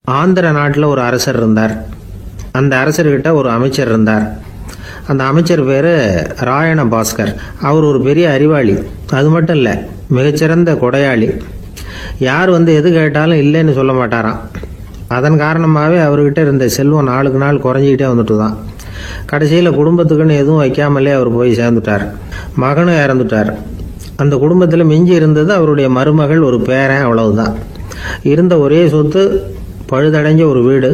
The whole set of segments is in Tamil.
ஆந்திர நாட்டில் ஒரு அரசர் இருந்தார். அந்த அரசர்கிட்ட ஒரு அமைச்சர் இருந்தார். அந்த அமைச்சர் பேர் ராயண பாஸ்கர். அவர் ஒரு பெரிய அறிவாளி. அது மட்டும் இல்லை, மிகச்சிறந்த கொடையாளி. யார் எது கேட்டாலும் இல்லைன்னு சொல்ல மாட்டாராம். அதன் காரணமாகவே அவர்கிட்ட இருந்த செல்வம் நாளுக்கு நாள் குறைஞ்சிக்கிட்டே வந்துட்டு தான். கடைசியில் குடும்பத்துக்குன்னு எதுவும் வைக்காமலே அவர் போய் சேர்ந்துட்டார். மகனும் இறந்துட்டார். அந்த குடும்பத்தில் மிஞ்சி இருந்தது அவருடைய மருமகள், ஒரு பேரன், அவ்வளவுதான். இருந்த ஒரே சொத்து பழுதடைஞ்ச ஒரு வீடு.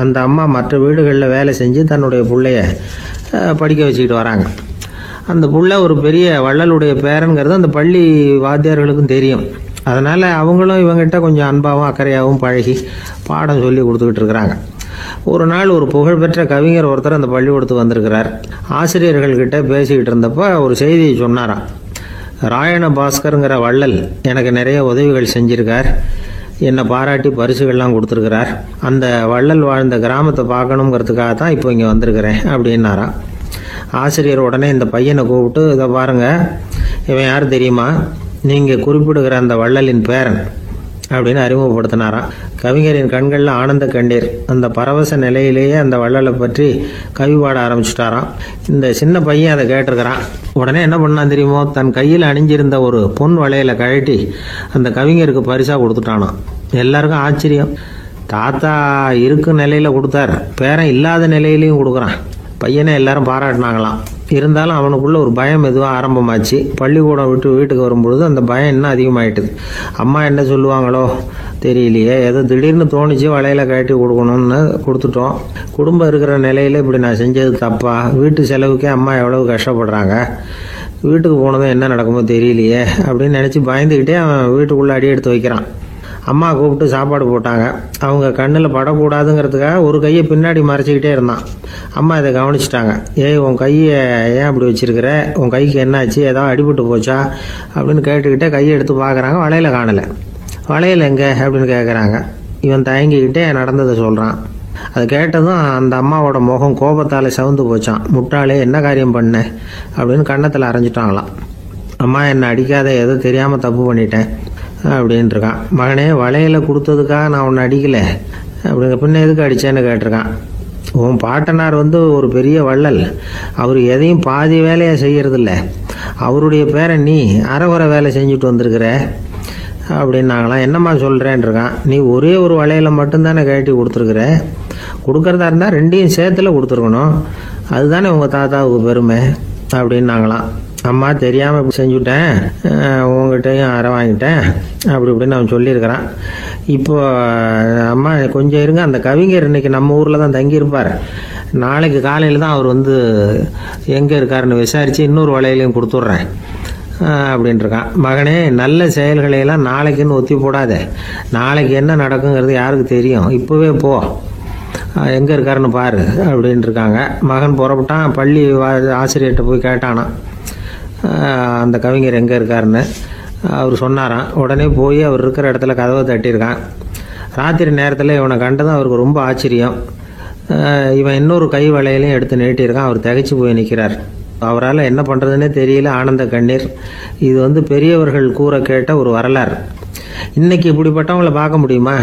அந்த அம்மா மற்ற வீடுகளில் வேலை செஞ்சு தன்னுடைய பிள்ளைய படிக்க வச்சுக்கிட்டு வராங்க. அந்த புள்ள ஒரு பெரிய வள்ளலுடைய பேரன்கிறது அந்த பள்ளி வாத்தியார்களுக்கும் தெரியும். அதனால் அவங்களும் இவங்ககிட்ட கொஞ்சம் அன்பாகவும் அக்கறையாகவும் பழகி பாடம் சொல்லி கொடுத்துக்கிட்டு இருக்கிறாங்க. ஒரு நாள் ஒரு புகழ்பெற்ற கவிஞர் ஒருத்தர் அந்த பள்ளிக்கூடத்துக்கு வந்திருக்கிறார். ஆசிரியர்கள்கிட்ட பேசிக்கிட்டு இருந்தப்போ ஒரு செய்தியை சொன்னாராம். ராயண பாஸ்கருங்கிற வள்ளல் எனக்கு நிறைய உதவிகள் செஞ்சிருக்கார், என்னை பாராட்டி பரிசுகள்லாம் கொடுத்துருக்கிறார். அந்த வள்ளல் வாழ்ந்த கிராமத்தை பார்க்கணுங்கிறதுக்காக தான் இப்போ இங்கே வந்திருக்கிறேன் அப்படின்னாராம். ஆசிரியர் உடனே இந்த பையனை கூப்பிட்டு, இதை பாருங்க, இவன் யார் தெரியுமா? நீங்கள் குறிப்பிடுகிற அந்த வள்ளலின் பேரன் அப்படின்னு அறிமுகப்படுத்தினாராம். கவிஞரின் கண்களில் ஆனந்த கண்ணீர். அந்த பரவச நிலையிலேயே அந்த வள்ளலை பற்றி கவி பாட ஆரம்பிச்சுட்டாராம். இந்த சின்ன பையன் அதை கேட்டிருக்கிறான். உடனே என்ன பண்ணான் தெரியுமோ? தன் கையில் அணிஞ்சிருந்த ஒரு பொன் வளையலை கழட்டி அந்த கவிஞருக்கு பரிசாக கொடுத்துட்டானாம். எல்லாருக்கும் ஆச்சரியம். தாத்தா இருக்கும் நிலையில் கொடுத்தார், பேரன் இல்லாத நிலையிலையும் கொடுக்குறான். பையனை எல்லாரும் பாராட்டினாங்களாம். இருந்தாலும் அவனுக்குள்ள ஒரு பயம் எதுவும் ஆரம்பமாச்சு. பள்ளிக்கூடம் விட்டு வீட்டுக்கு வரும்பொழுது அந்த பயம் இன்னும் அதிகமாயிட்டுது. அம்மா என்ன சொல்லுவாங்களோ தெரியலையே, ஏதோ திடீர்னு தோணிச்சு வளையல கட்டி கொடுக்கணும்னு கொடுத்துட்டோம். குடும்பம் இருக்கிற நிலையில இப்படி நான் செஞ்சது தப்பா? வீட்டு செலவுக்கே அம்மா எவ்வளவு கஷ்டப்படுறாங்க, வீட்டுக்கு போனதும் என்ன நடக்குமோ தெரியலையே அப்படின்னு நினச்சி பயந்துக்கிட்டே அவன் வீட்டுக்குள்ளே அடி எடுத்து வைக்கிறான். அம்மா கூப்பிட்டு சாப்பாடு போட்டாங்க. அவங்க கண்ணில் படக்கூடாதுங்கிறதுக்காக ஒரு கையை பின்னாடி மறைச்சிக்கிட்டே இருந்தான். அம்மா இதை கவனிச்சிட்டாங்க. ஏய், உன் கையை ஏன் அப்படி வச்சிருக்கிற? உன் கைக்கு என்னாச்சு? ஏதாவது அடிபட்டு போச்சா அப்படின்னு கேட்டுக்கிட்டே கையை எடுத்து பார்க்குறாங்க. வளையல காணலை. வளையல் எங்கே அப்படின்னு கேட்குறாங்க. இவன் தயங்கிக்கிட்டே நடந்ததை சொல்கிறான். அது கேட்டதும் அந்த அம்மாவோட முகம் கோபத்தால் சவுந்து போச்சான். முட்டாளே, என்ன காரியம் பண்ண அப்படின்னு கன்னத்தில் அரைஞ்சிட்டாங்களாம். அம்மா, என்னை அடிக்காத, ஏதோ தெரியாமல் தப்பு பண்ணிட்டேன் அப்படின்ட்டு இருக்கான். மகனே, வளையல கொடுத்ததுக்காக நான் உன்னை அடிக்கலை, அப்படிங்க பின்ன எதுக்கு அடித்தேன்னு கேட்டிருக்கான். உன் பாட்டனார் ஒரு பெரிய வள்ளல். அவர் எதையும் பாதி வேலையை செய்யறதில்ல. அவருடைய பேரை நீ அரைகுறை வேலை செஞ்சுட்டு வந்திருக்கிற அப்படின்னாங்களாம். என்னம்மா சொல்கிறேன் இருக்கான். நீ ஒரே ஒரு வளையலை மட்டும்தானே கட்டி கொடுத்துருக்குற. கொடுக்கறதா இருந்தால் ரெண்டையும் சேர்த்துல கொடுத்துருக்கணும். அதுதானே உங்கள் தாத்தாவுக்கு பெருமை அப்படின்னாங்களாம். அம்மா, தெரியாமல் இப்படி செஞ்சுட்டேன், உங்ககிட்டையும் அரை வாங்கிட்டேன் அப்படி இப்படின்னு அவன் சொல்லியிருக்கிறான். இப்போ அம்மா கொஞ்சம் இருங்க, அந்த கவிஞர் இன்னைக்கு நம்ம ஊரில் தான் தங்கியிருப்பார். நாளைக்கு காலையில் தான் அவர் எங்கே இருக்காருன்னு விசாரித்து இன்னொரு வளையலையும் கொடுத்துட்றேன் அப்படின்ட்டுருக்கான். மகனே, நல்ல செயல்களையெல்லாம் நாளைக்குன்னு ஒத்தி போடாத. நாளைக்கு என்ன நடக்குங்கிறது யாருக்கு தெரியும்? இப்போவே போ, எங்கே இருக்காருன்னு பாரு அப்படின்ட்டுருக்காங்க. மகன் புறப்பட்டான். பள்ளி ஆசிரியர்கிட்ட போய் கேட்டானா அந்த கவிஞர் எங்கே இருக்காருன்னு. அவர் சொன்னாராம். உடனே போய் அவர் இருக்கிற இடத்துல கதவை தட்டியிருக்கான். ராத்திரி நேரத்தில் இவனை கண்டதும் அவருக்கு ரொம்ப ஆச்சரியம். இவன் இன்னொரு கை வளையலையும் எடுத்து நீட்டியிருக்கான். அவர் திகைச்சு போய் நிற்கிறார். அவரால் என்ன பண்ணுறதுன்னே தெரியல. ஆனந்த கண்ணீர். இது பெரியவர்கள் கூற கேட்ட ஒரு வரலாறு. இன்னைக்கு இப்படிப்பட்டவங்களை பார்க்க முடியுமா?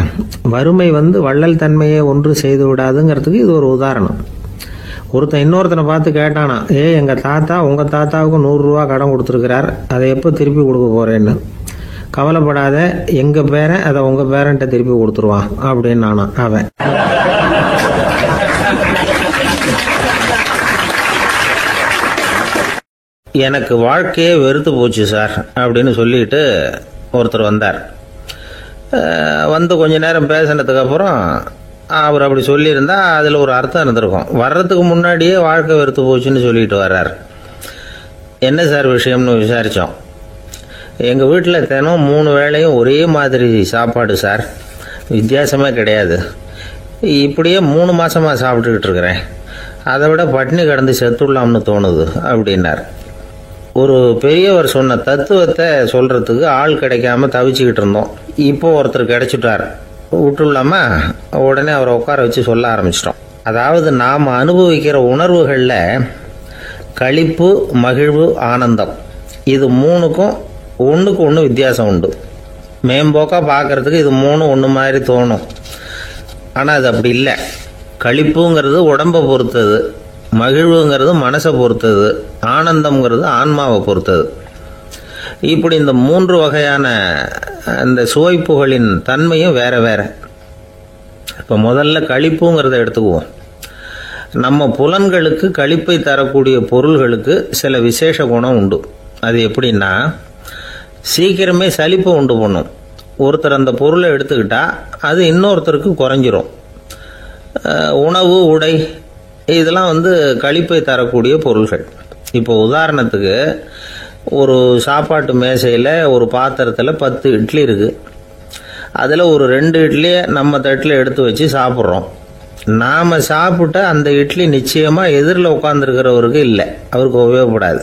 வறுமை வள்ளல் தன்மையை ஒன்று செய்து விடாதுங்கிறதுக்கு இது ஒரு உதாரணம். ஒருத்தன் இன்னொருத்தனை பார்த்து கேட்டானா, எங்கள் தாத்தா உங்கள் தாத்தாவுக்கு 100 ரூபா கடன் கொடுத்துருக்கிறார், அதை எப்போ திருப்பி கொடுக்க போகிறேன்னு. கவலைப்படாத, எங்கள் பேரன் அதை உங்கள் பேரன்ட்ட திருப்பி கொடுத்துருவான் அப்படின்னு நானா அவன். எனக்கு வாழ்க்கையே வெறுத்து போச்சு சார் அப்படின்னு சொல்லிட்டு ஒருத்தர் வந்தார். கொஞ்ச நேரம் பேசினதுக்கு அப்புறம் அவர் அப்படி சொல்லியிருந்தா அதில் ஒரு அர்த்தம் இருந்திருக்கும். வர்றதுக்கு முன்னாடியே வாழ்க்கை வெறுத்து போச்சுன்னு சொல்லிட்டு வர்றார். என்ன சார் விஷயம்னு விசாரித்தோம். எங்கள் வீட்டில் தினம் 3 வேளையும் ஒரே மாதிரி சாப்பாடு சார், வித்தியாசமே கிடையாது. இப்படியே 3 மாதமாக சாப்பிட்டுக்கிட்டு இருக்கிறேன். அதை விட பட்டினி கிடந்து செத்துடலாம்னு தோணுது அப்படின்னார். ஒரு பெரியவர் சொன்ன தத்துவத்தை சொல்கிறதுக்கு ஆள் கிடைக்காம தவிச்சுக்கிட்டு இருந்தோம். இப்போ ஒருத்தர் கிடைச்சிட்டார். விட்டுலாமா? உடனே அவரை உட்கார வச்சு சொல்ல ஆரம்பிச்சிட்டோம். அதாவது நாம் அனுபவிக்கிற உணர்வுகளில் களிப்பு, மகிழ்வு, ஆனந்தம், இது 3க்கும் ஒன்றுக்கு ஒன்று வித்தியாசம் உண்டு. மேம்போக்காக பார்க்கறதுக்கு இது 3 ஒன்று மாதிரி தோணும். ஆனால் அது அப்படி இல்லை. களிப்புங்கிறது உடம்பை பொறுத்தது, மகிழ்வுங்கிறது மனசை பொறுத்தது, ஆனந்தம்ங்கிறது ஆன்மாவை பொறுத்தது. இப்படி இந்த 3 வகையான அந்த சுவைப்புகளின் தன்மையும் வேற வேற. இப்போ முதல்ல களிப்புங்கிறத எடுத்துக்குவோம். நம்ம புலன்களுக்கு களிப்பை தரக்கூடிய பொருள்களுக்கு சில விசேஷ குணம் உண்டு. அது எப்படின்னா, சீக்கிரமே சலிப்பை உண்டு பண்ணும். ஒருத்தர் அந்த பொருளை எடுத்துக்கிட்டா அது இன்னொருத்தருக்கு குறைஞ்சிரும். உணவு, உடை இதெல்லாம் களிப்பை தரக்கூடிய பொருள்கள். இப்போ உதாரணத்துக்கு, ஒரு சாப்பாட்டு மேசையில் ஒரு பாத்திரத்தில் 10 இட்லி இருக்குது. அதில் ஒரு 2 இட்லியை நம்ம தட்டில் எடுத்து வச்சு சாப்பிட்றோம். நாம் சாப்பிட்ட அந்த இட்லி நிச்சயமாக எதிரில் உட்காந்துருக்கிறவருக்கு இல்லை, அவருக்கு உபயோகப்படாது.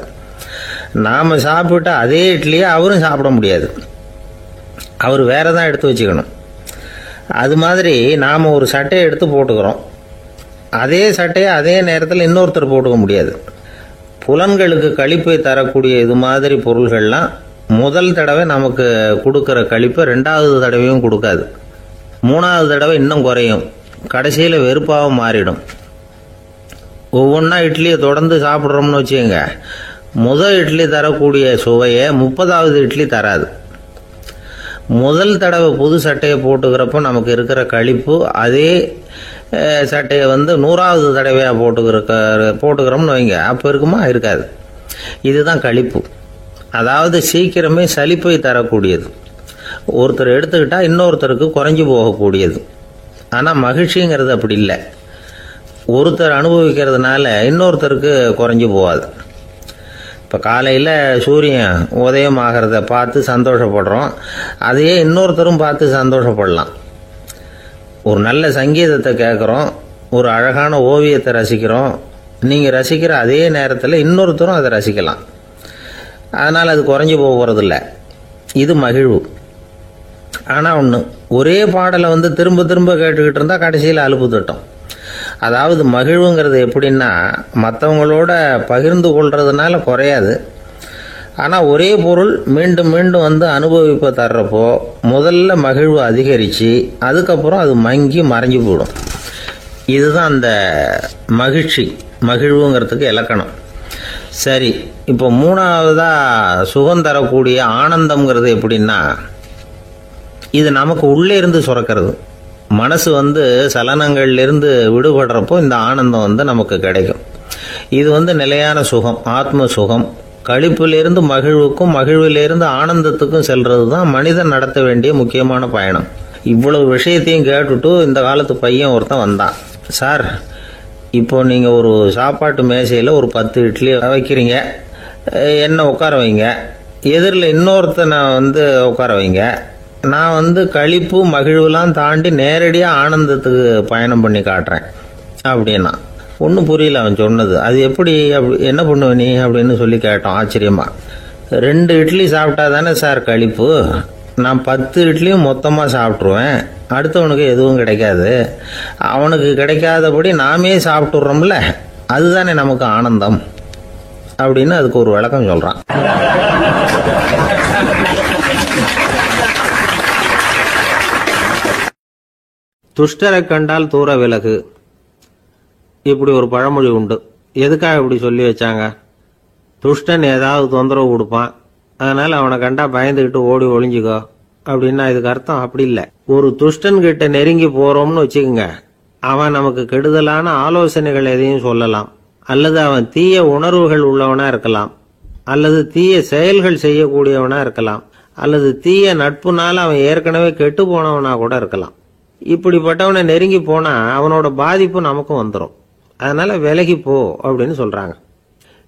நாம் சாப்பிட்ட அதே இட்லியை அவரும் சாப்பிட முடியாது, அவர் வேற தான் எடுத்து வச்சுக்கணும். அது மாதிரி நாம் ஒரு சட்டையை எடுத்து போட்டுக்கிறோம், அதே சட்டையை அதே நேரத்தில் இன்னொருத்தர் போட்டுக்க முடியாது. புலன்களுக்கு களிப்பை தரக்கூடிய இது மாதிரி பொருள்கள்லாம் முதல் தடவை நமக்கு கொடுக்குற களிப்பை 2வது தடவையும் கொடுக்காது, 3வது தடவை இன்னும் குறையும், கடைசியில் வெறுப்பாக மாறிடும். ஒவ்வொன்றா இட்லியை தொடர்ந்து சாப்பிட்றோம்னு வச்சுக்கோங்க, முதல் இட்லி தரக்கூடிய சுவையை 30வது இட்லி தராது. முதல் தடவை புது சட்டையை போட்டுக்கிறப்போ நமக்கு இருக்கிற களிப்பு அதே சட்டையை 100வது தடவையாக போட்டுக்கிறோம்னு வைங்க, அப்போ இருக்குமா? இருக்காது. இதுதான் களிப்பு. அதாவது சீக்கிரமே சலிப்பை தரக்கூடியது. ஒருத்தர் எடுத்துக்கிட்டால் இன்னொருத்தருக்கு குறைஞ்சி போகக்கூடியது. ஆனால் மகிழ்ச்சிங்கிறது அப்படி இல்லை. ஒருத்தர் அனுபவிக்கிறதுனால இன்னொருத்தருக்கு குறைஞ்சி போகாது. இப்போ காலையில் சூரியன் உதயம் ஆகிறத பார்த்து சந்தோஷப்படுறோம், அதையே இன்னொருத்தரும் பார்த்து சந்தோஷப்படலாம். ஒரு நல்ல சங்கீதத்தை கேட்குறோம், ஒரு அழகான ஓவியத்தை ரசிக்கிறோம், நீங்கள் ரசிக்கிற அதே நேரத்தில் இன்னொருத்தரும் அதை ரசிக்கலாம். அதனால் அது குறைஞ்சி போகிறதில்ல. இது மகிழ்வு. ஆனால் ஒன்று, ஒரே பாடலை திரும்ப திரும்ப கேட்டுக்கிட்டு இருந்தால் கடைசியில் அலுப்பு தட்டும். அதாவது மகிழ்வுங்கிறது எப்படின்னா, மற்றவங்களோட பகிர்ந்து கொள்றதுனால குறையாது. ஆனால் ஒரே பொருள் மீண்டும் மீண்டும் அனுபவிப்பை தர்றப்போ முதல்ல மகிழ்வு அதிகரித்து அதுக்கப்புறம் அது மங்கி மறைஞ்சு போயிடும். இதுதான் அந்த மகிழ்வுங்கிறதுக்கு இலக்கணம். சரி, இப்போ 3வதாக சுகம் தரக்கூடிய ஆனந்தம்ங்கிறது எப்படின்னா, இது நமக்கு உள்ளே இருந்து சுரக்கிறது. மனசு சலனங்கள்லேருந்து விடுபடுறப்போ இந்த ஆனந்தம் நமக்கு கிடைக்கும். இது நிலையான சுகம், ஆத்ம சுகம். களிப்பிலிருந்து மகிழ்வுக்கும், மகிழ்விலிருந்து ஆனந்தத்துக்கும் செல்றது தான் மனிதன் நடத்த வேண்டிய முக்கியமான பயணம். இவ்வளவு விஷயத்தையும் கேட்டுட்டு இந்த காலத்து பையன் ஒருத்தன் வந்தான். சார், இப்போ நீங்கள் ஒரு சாப்பாட்டு மேசையில் ஒரு 10 இட்லி வைக்கிறீங்க, என்ன உட்கார வைங்க, எதிரில் இன்னொருத்தனை உட்கார வைங்க, நான் களிப்பு மகிழ்வுலாம் தாண்டி நேரடியாக ஆனந்தத்துக்கு பயணம் பண்ணி காட்டுறேன் அப்படின்னா. ஒன்றும் புரியல அவன் சொன்னது. அது எப்படி, என்ன பண்ணுவ நீ அப்படின்னு சொல்லி கேட்டோம் ஆச்சரியமா. 2 இட்லி சாப்பிட்டா தானே சார் களிப்பு, நான் 10 இட்லியும் மொத்தமாக சாப்பிட்ருவேன், அடுத்தவனுக்கு எதுவும் கிடைக்காது, அவனுக்கு கிடைக்காதபடி நாமே சாப்பிட்டுறோம்ல, அதுதானே நமக்கு ஆனந்தம் அப்படின்னு அதுக்கு ஒரு விளக்கம் சொல்கிறான். துஷ்டரை கண்டால் தூர விலகு, இப்படி ஒரு பழமொழி உண்டு. எதுக்காக இப்படி சொல்லி வச்சாங்க? துஷ்டன் ஏதாவது தொந்தரவு கொடுப்பான், அதனால அவனை கண்டா பயந்துக்கிட்டு ஓடி ஒளிஞ்சுக்கோ அப்படின்னா இதுக்கு அர்த்தம் அப்படி இல்லை. ஒரு துஷ்டன் கிட்ட நெருங்கி போறோம்னு வச்சுக்கோங்க, அவன் நமக்கு கெடுதலான ஆலோசனைகள் எதையும் சொல்லலாம், அல்லது அவன் தீய உணர்வுகள் உள்ளவனா இருக்கலாம், அல்லது தீய செயல்கள் செய்யக்கூடியவனா இருக்கலாம், அல்லது தீய நட்புனால அவன் ஏற்கனவே கெட்டு போனவனா கூட இருக்கலாம். இப்படிப்பட்டவனை நெருங்கி போனா அவனோட பாதிப்பு நமக்கும் வந்துடும். அதனால விலகி போ அப்படின்னு சொல்றாங்க.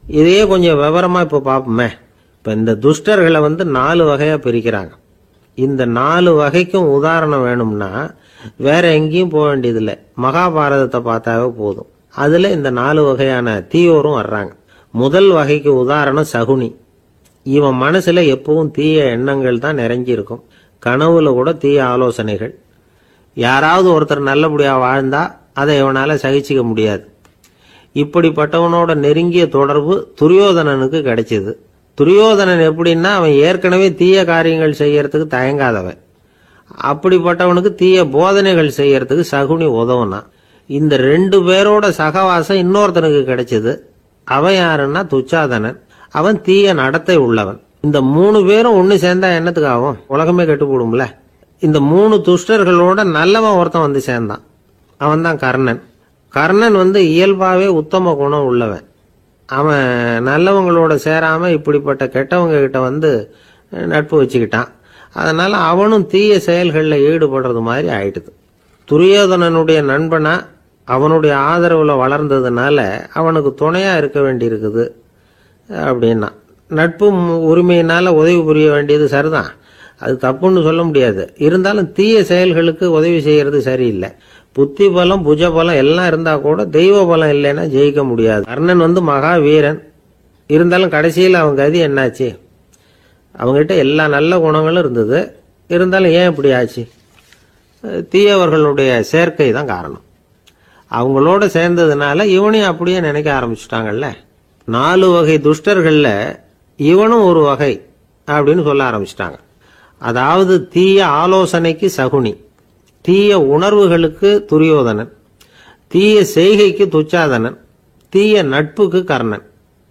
இதையே கொஞ்சம் விவரமா இப்ப பார்ப்போமே. இப்ப இந்த துஷ்டர்களை 4 வகையா பிரிக்கிறாங்க. இந்த 4 வகைக்கும் உதாரணம் வேணும்னா வேற எங்கேயும் போக வேண்டியதில்லை, மகாபாரதத்தை பார்த்தாவே போதும். அதுல இந்த 4 வகையான தீயோரும் வர்றாங்க. முதல் வகைக்கு உதாரணம் சகுனி. இவன் மனசுல எப்பவும் தீய எண்ணங்கள் தான் நிறைஞ்சி இருக்கும், கனவுல கூட தீய ஆலோசனைகள். யாராவது ஒருத்தர் நல்லபடியா வாழ்ந்தா அதை இவனால சகிச்சிக்க முடியாது. இப்படிப்பட்டவனோட நெருங்கிய தொடர்பு துரியோதனனுக்கு கிடைச்சது. துரியோதனன் எப்படின்னா, அவன் ஏற்கனவே தீய காரியங்கள் செய்யறதுக்கு தயங்காதவன். அப்படிப்பட்டவனுக்கு தீய போதனைகள் செய்யறதுக்கு சகுனி உதவுனா. இந்த 2 பேரோட சகவாசம் இன்னொருத்தனுக்கு கிடைச்சது. அவன் யாருன்னா துச்சாதனன். அவன் தீய நடத்தை உள்ளவன். இந்த 3 பேரும் ஒண்ணு சேர்ந்தா என்னத்துக்கு ஆகும்? உலகமே கெட்டு போடும்ல. இந்த 3 துஷ்டர்களோட நல்லவன் ஒருத்தன் வந்து சேர்ந்தான். அவன் தான் கர்ணன். கர்ணன் இயல்பாவே உத்தம குணம் உள்ளவன். அவன் நல்லவங்களோட சேராம இப்படிப்பட்ட கெட்டவங்க கிட்ட நட்பு வச்சுக்கிட்டான். அதனால அவனும் தீய செயல்களில் ஈடுபடுறது மாதிரி ஆயிடுது. துரியோதனனுடைய நண்பனா அவனுடைய ஆதரவுல வளர்ந்ததுனால அவனுக்கு துணையா இருக்க வேண்டி இருக்குது அப்படின்னா. நட்பு உரிமையினால உதவி புரிய வேண்டியது சரிதான், அது தப்புன்னு சொல்ல முடியாது. இருந்தாலும் தீய செயல்களுக்கு உதவி செய்யறது சரியில்லை. புத்தி பலம் புஜ பலம் எல்லாம் இருந்தா கூட தெய்வ பலம் இல்லைன்னா ஜெயிக்க முடியாது. கர்ணன் மகா வீரன். இருந்தாலும் கடைசியில் அவன் கதி என்னாச்சு? அவங்ககிட்ட எல்லா நல்ல குணங்களும் இருந்தது. இருந்தாலும் ஏன் இப்படி ஆச்சு? தீயவர்களுடைய சேர்க்கை தான் காரணம். அவங்களோட சேர்ந்ததுனால இவனையும் அப்படியே நினைக்க ஆரம்பிச்சுட்டாங்கல்ல. 4 வகை துஷ்டர்கள்ல இவனும் ஒரு வகை அப்படின்னு சொல்ல ஆரம்பிச்சிட்டாங்க. அதாவது தீய ஆலோசனைக்கு சகுனி, தீய உணர்வுகளுக்கு துரியோதனன், தீய செய்கைக்கு துச்சாதனன், தீய நட்புக்கு கர்ணன்.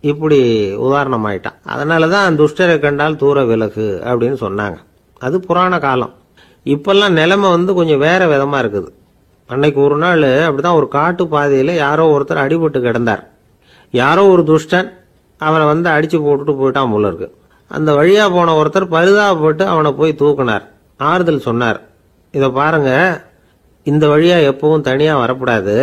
இப்படி உதாரணமாயிட்டான். அதனாலதான் துஷ்டரை கண்டால் தூர விலகு அப்படின்னு சொன்னாங்க. அது புராண காலம். இப்பெல்லாம் நிலைமை கொஞ்சம் வேற விதமா இருக்குது. அன்னைக்கு ஒரு நாள் அப்படிதான் ஒரு காட்டு பாதையில யாரோ ஒருத்தர் அடிபட்டு கிடந்தார். யாரோ ஒரு துஷ்டன் அவனை அடிச்சு போட்டுட்டு போயிட்டான் போல இருக்கு. அந்த வழியா போன ஒருத்தர் பரிதாபப்பட்டு அவனை போய் தூக்கினார். ஆறுதல் சொன்னார், இத பாருங்க, இந்த வழியா எப்பவும் தனியா வரக்கூடாது.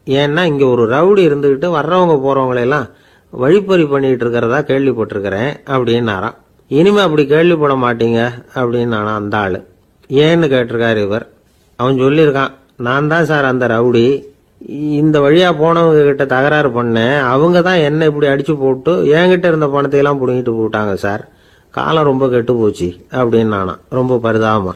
ஏன்னா இங்க ஒரு ரவுடி இருந்துகிட்டு வர்றவங்க போறவங்களெல்லாம் வழிப்பறி பண்ணிட்டு இருக்கிறதா கேள்விப்பட்டிருக்கிறேன் அப்படின்னாராம். இனிமே அப்படி கேள்விப்பட மாட்டீங்க அப்படின்னு அந்த ஆளு. ஏன்னு கேட்டிருக்காரு இவர். அவன் சொல்லியிருக்கான், நான் தான் சார் அந்த ரவுடி. இந்த வழியா போனவங்க கிட்ட தகராறு பண்ணேன். அவங்க தான் என்ன இப்படி அடிச்சு போட்டு என்கிட்ட இருந்த பணத்தை எல்லாம் புடுங்கிட்டு போட்டாங்க சார். காலம் ரொம்ப கெட்டு போச்சு அப்படின்னு நானா ரொம்ப பரிதாபமா.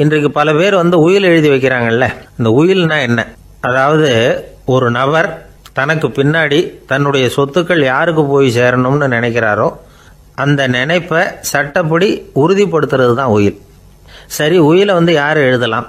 இன்றைக்கு பல பேர் உயில் எழுதி வைக்கிறாங்கல்ல. இந்த உயில்னா என்ன? அதாவது ஒரு நபர் தனக்கு பின்னாடி தன்னுடைய சொத்துக்கள் யாருக்கு போய் சேரணும்னு நினைக்கிறாரோ அந்த நினைப்பை சட்டப்படி உறுதிப்படுத்துறது தான் உயில். சரி, உயிலை யார் எழுதலாம்?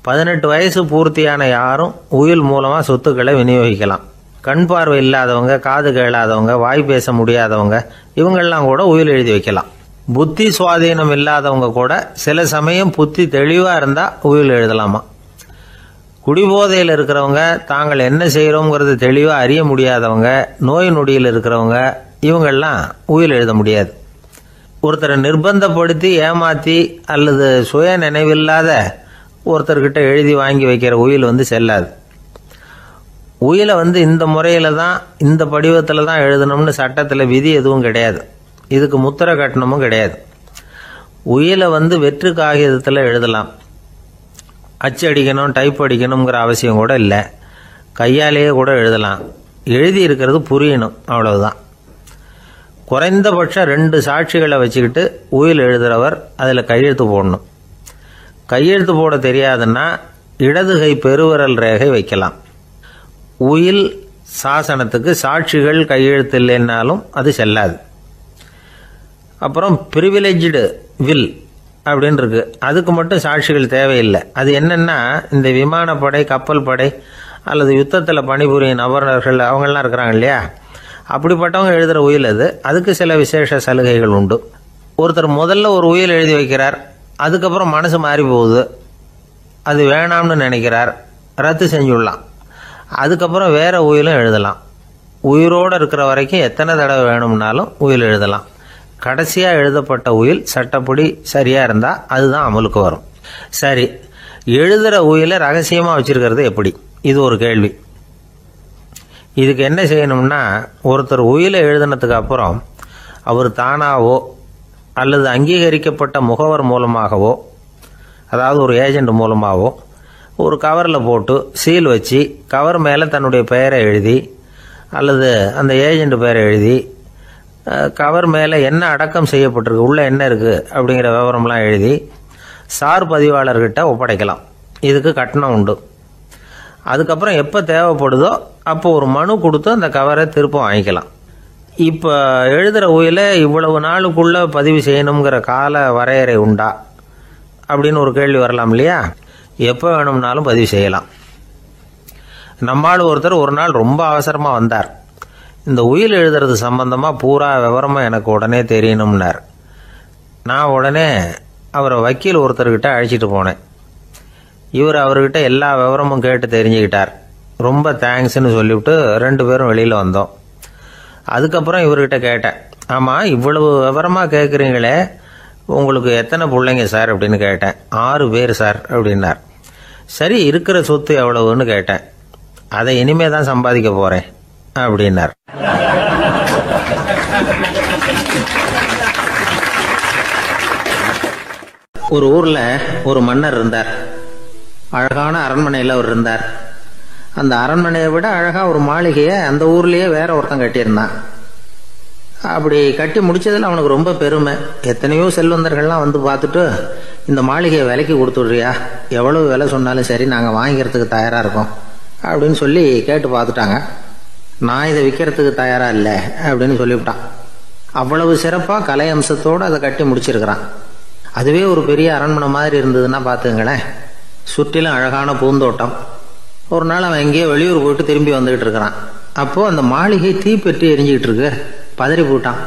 18 வயசு பூர்த்தியான யாரும் உயில் மூலமா சொத்துக்களை விநியோகிக்கலாம். கண் பார்வை இல்லாதவங்க, காது கேளாதவங்க, வாய் பேச முடியாதவங்க, இவங்கெல்லாம் கூட உயில் எழுதி வைக்கலாம். புத்தி சுவாதீனம் இல்லாதவங்க கூட சில சமயம் புத்தி தெளிவா இருந்தா உயில் எழுதலாமா. குடிபோதையில் இருக்கிறவங்க, தாங்கள் என்ன செய்யறோங்கிறது தெளிவா அறிய முடியாதவங்க, நோய் நொடியில் இருக்கிறவங்க, இவங்கெல்லாம் உயில் எழுத முடியாது. ஒருத்தரை நிர்பந்தப்படுத்தி ஏமாத்தி அல்லது சுய நினைவில்லாத ஒருத்தர்கிட்ட எழுதி வாங்கி வைக்கிற உயில் செல்லாது. உயிலை இந்த முறையில தான், இந்த படிவத்தில் தான் எழுதணும்னு சட்டத்தில் விதி எதுவும் கிடையாது. இதுக்கு முத்திரை கட்டணமும் கிடையாது. உயிலை வெற்று காகிதத்தில் எழுதலாம். அச்சடிக்கணும், டைப் அடிக்கணுங்கிற அவசியம் கூட இல்லை. கையாலேயே கூட எழுதலாம். எழுதி இருக்கிறது புரியணும், அவ்வளவுதான். குறைந்தபட்சம் 2 சாட்சிகளை வச்சுக்கிட்டு உயில் எழுதுறவர் அதில் கையெழுத்து போடணும். கையெழுத்து போட தெரியாதுன்னா இடது கை பெருவிரல் ரேகை வைக்கலாம். உயில் சாசனத்துக்கு சாட்சிகள் கையெழுத்து இல்லைன்னாலும் அது செல்லாது. அப்புறம் பிரிவிலேஜ்டு வில் அப்படின்னு இருக்கு. அதுக்கு மட்டும் சாட்சிகள் தேவையில்லை. அது என்னன்னா, இந்த விமானப்படை, கப்பல் படை அல்லது யுத்தத்தில் பணிபுரியும் நபர்கள் அவங்கெல்லாம் இருக்கிறாங்க இல்லையா, அப்படிப்பட்டவங்க எழுதுகிற உயில் அது. அதுக்கு சில விசேஷ சலுகைகள் உண்டு. ஒருத்தர் முதல்ல ஒரு உயில் எழுதி வைக்கிறார், அதுக்கப்புறம் மனசு மாறி போகுது, அது வேணாம்னு நினைக்கிறார், ரத்து செஞ்சுடலாம். அதுக்கப்புறம் வேற உயிலும் எழுதலாம். உயிரோடு இருக்கிற வரைக்கும் எத்தனை தடவை வேணும்னாலும் உயில் எழுதலாம். கடைசியா எழுதப்பட்ட உயில் சட்டப்படி சரியா இருந்தா அதுதான் அமலுக்கு வரும். சரி, எழுதுற உயிலை ரகசியமா வச்சிருக்கிறது எப்படி? இது ஒரு கேள்வி. இதுக்கு என்ன செய்யணும்னா, ஒருத்தர் உயிலை எழுதினதுக்கு அப்புறம் அவர் தானாவோ அல்லது அங்கீகரிக்கப்பட்ட முகவர் மூலமாகவோ, அதாவது ஒரு ஏஜென்ட் மூலமாகவோ, ஒரு கவரில் போட்டு சீல் வச்சு கவர் மேலே தன்னுடைய பெயரை எழுதி அல்லது அந்த ஏஜென்ட் பெயரை எழுதி கவர் மேலே என்ன அடக்கம் செய்யப்பட்டிருக்கு, உள்ள என்ன இருக்குது அப்படிங்கிற விவரம்லாம் எழுதி சார் பதிவாளர்கிட்ட ஒப்படைக்கலாம். இதுக்கு கட்டணம் உண்டு. அதுக்கப்புறம் எப்போ தேவைப்படுதோ அப்போ ஒரு மனு கொடுத்து அந்த கவரை திருப்பம் வாங்கிக்கலாம். இப்போ எழுதுகிற உயில இவ்வளவு நாளுக்குள்ளே பதிவு செய்யணுங்கிற கால வரையறை உண்டா அப்படின்னு ஒரு கேள்வி வரலாம் இல்லையா? எப்போ வேணும்னாலும் பதிவு செய்யலாம். நம்மால் ஒருத்தர் ஒரு நாள் ரொம்ப அவசரமாக வந்தார். இந்த உயில் எழுதுறது சம்பந்தமாக பூரா விவரமாக எனக்கு உடனே தெரியணும்னார். நான் உடனே அவரை வக்கீல் ஒருத்தர்கிட்ட அழைச்சிட்டு போனேன். இவர் அவர்கிட்ட எல்லா விவரமும் கேட்டு தெரிஞ்சுக்கிட்டார். ரொம்ப தேங்க்ஸ்ன்னு சொல்லிவிட்டு 2 பேரும் வெளியில் வந்தோம். அதுக்கப்புறம் இவர்கிட்ட கேட்டேன், ஆமாம் இவ்வளவு விவரமாக கேட்குறீங்களே, உங்களுக்கு எத்தனை பிள்ளைங்க சார் அப்படின்னு கேட்டேன். 6 பேர் சார் அப்படின்னார். சரி, இருக்கிற சொத்து எவ்வளவுன்னு கேட்டேன். அதை இனிமே தான் சம்பாதிக்க போகிறேன் அப்படின்னார். ஒரு ஊரில் ஒரு மன்னர் இருந்தார். அழகான அரண்மனையில் அவர் இருந்தார். அந்த அரண்மனையை விட அழகாக ஒரு மாளிகையை அந்த ஊர்லேயே வேற ஒருத்தன் கட்டியிருந்தான். அப்படி கட்டி முடிச்சதில் அவனுக்கு ரொம்ப பெருமை. எத்தனையோ செல்வந்தர்கள்லாம் வந்து பார்த்துட்டு, இந்த மாளிகையை விலைக்கு கொடுத்துட்றியா, எவ்வளவு விலை சொன்னாலும் சரி நாங்கள் வாங்கிக்கிறதுக்கு தயாராக இருக்கோம் அப்படின்னு சொல்லி கேட்டு பார்த்துட்டாங்க. நான் இதை விற்கிறதுக்கு தயாராக இல்லை அப்படின்னு சொல்லிவிட்டான். அவ்வளவு சிறப்பாக கலை அம்சத்தோடு அதை கட்டி முடிச்சிருக்கிறான். அதுவே ஒரு பெரிய அரண்மனை மாதிரி இருந்ததுன்னா பார்த்துங்களேன். சுற்றிலும் அழகான பூந்தோட்டம். ஒரு நாள் அவன் எங்கேயோ வெளியூர் போயிட்டு திரும்பி வந்துகிட்டு இருக்கிறான். அப்போது அந்த மாளிகை தீப்பெட்டி எரிஞ்சிக்கிட்டு இருக்கு. பதறி போட்டான்.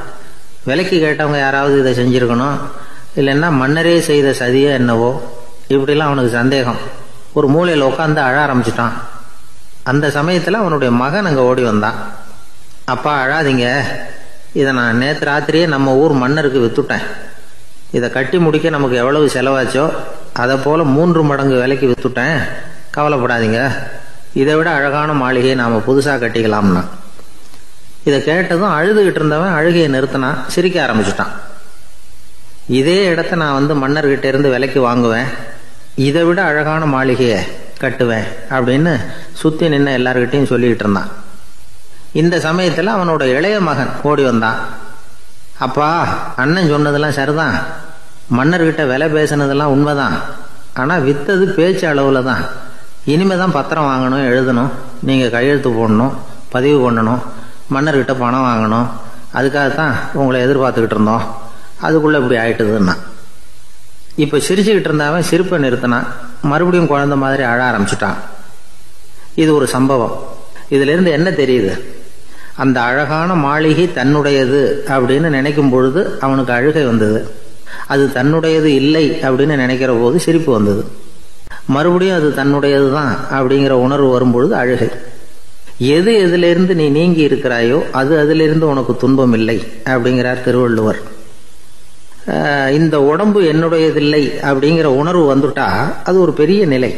விலைக்கு கேட்டவங்க யாராவது இதை செஞ்சுருக்கணும், இல்லைன்னா மன்னரே செய்த சதியே என்னவோ, இப்படிலாம் அவனுக்கு சந்தேகம். ஒரு மூலையில் உட்காந்து அழ ஆரம்பிச்சிட்டான். அந்த சமயத்தில் அவனுடைய மகன் அங்கே ஓடி வந்தான். அப்பா அழாதீங்க, இதை நான் நேற்று ராத்திரியே நம்ம ஊர் மன்னருக்கு விற்றுட்டேன். இதை கட்டி முடிக்க நமக்கு எவ்வளவு செலவாச்சோ அதை போல் 3 மடங்கு விலைக்கு விற்றுட்டேன். கவலைப்படாதீங்க, இதை விட அழகான மாளிகையை நாம் புதுசாக கட்டிக்கலாம்னா. இதை கேட்டதும் அழுதுகிட்டு இருந்தவன் அழுகையை நிறுத்தினான். சிரிக்க ஆரம்பிச்சுட்டான். இதே இடத்த நான் வந்து மன்னர்கிட்ட இருந்து விலைக்கு வாங்குவேன், இதை விட அழகான மாளிகையை கட்டுவேன் அப்படின்னு சுற்றி நின்று எல்லார்கிட்டையும் சொல்லிக்கிட்டு இருந்தான். இந்த சமயத்தில் அவனோட இளைய மகன் ஓடி வந்தான். அப்பா, அண்ணன் சொன்னதெல்லாம் சரிதான், மன்னர்கிட்ட விலை பேசினதெல்லாம் உண்மைதான், ஆனால் விற்றது பேச்சு அளவில் தான். இனிமே தான் பத்திரம் வாங்கணும், எழுதணும், நீங்கள் கையெழுத்து போடணும், பதிவு பண்ணணும், மன்னர்கிட்ட பணம் வாங்கணும். அதுக்காகத்தான் உங்களை எதிர்பார்த்துக்கிட்டு இருந்தோம். அதுக்குள்ளே இப்படி ஆயிட்டுதுன்னா. இப்போ சிரிச்சுக்கிட்டு இருந்தவன் சிரிப்பை நிறுத்தினான். மறுபடியும் குழந்தை மாதிரி அழ ஆரம்பிச்சுட்டான். இது ஒரு சம்பவம். இதிலிருந்து என்ன தெரியுது? அந்த அழகான மாளிகை தன்னுடையது அப்படின்னு நினைக்கும் பொழுது அவனுக்கு அழுகை வந்தது. அது தன்னுடையது இல்லை அப்படின்னு நினைக்கிற போது சிரிப்பு வந்தது. மறுபடியும் அது தன்னுடையது தான் அப்படிங்கிற உணர்வு வரும்பொழுது அழுகை. எது எதிலிருந்து நீ நீங்கி இருக்கிறாயோ அது அதிலிருந்து உனக்கு துன்பம் இல்லை அப்படிங்கிறார் திருவள்ளுவர். இந்த உடம்பு என்னுடையதில்லை அப்படிங்கிற உணர்வு வந்துட்டா அது ஒரு பெரிய நிலை.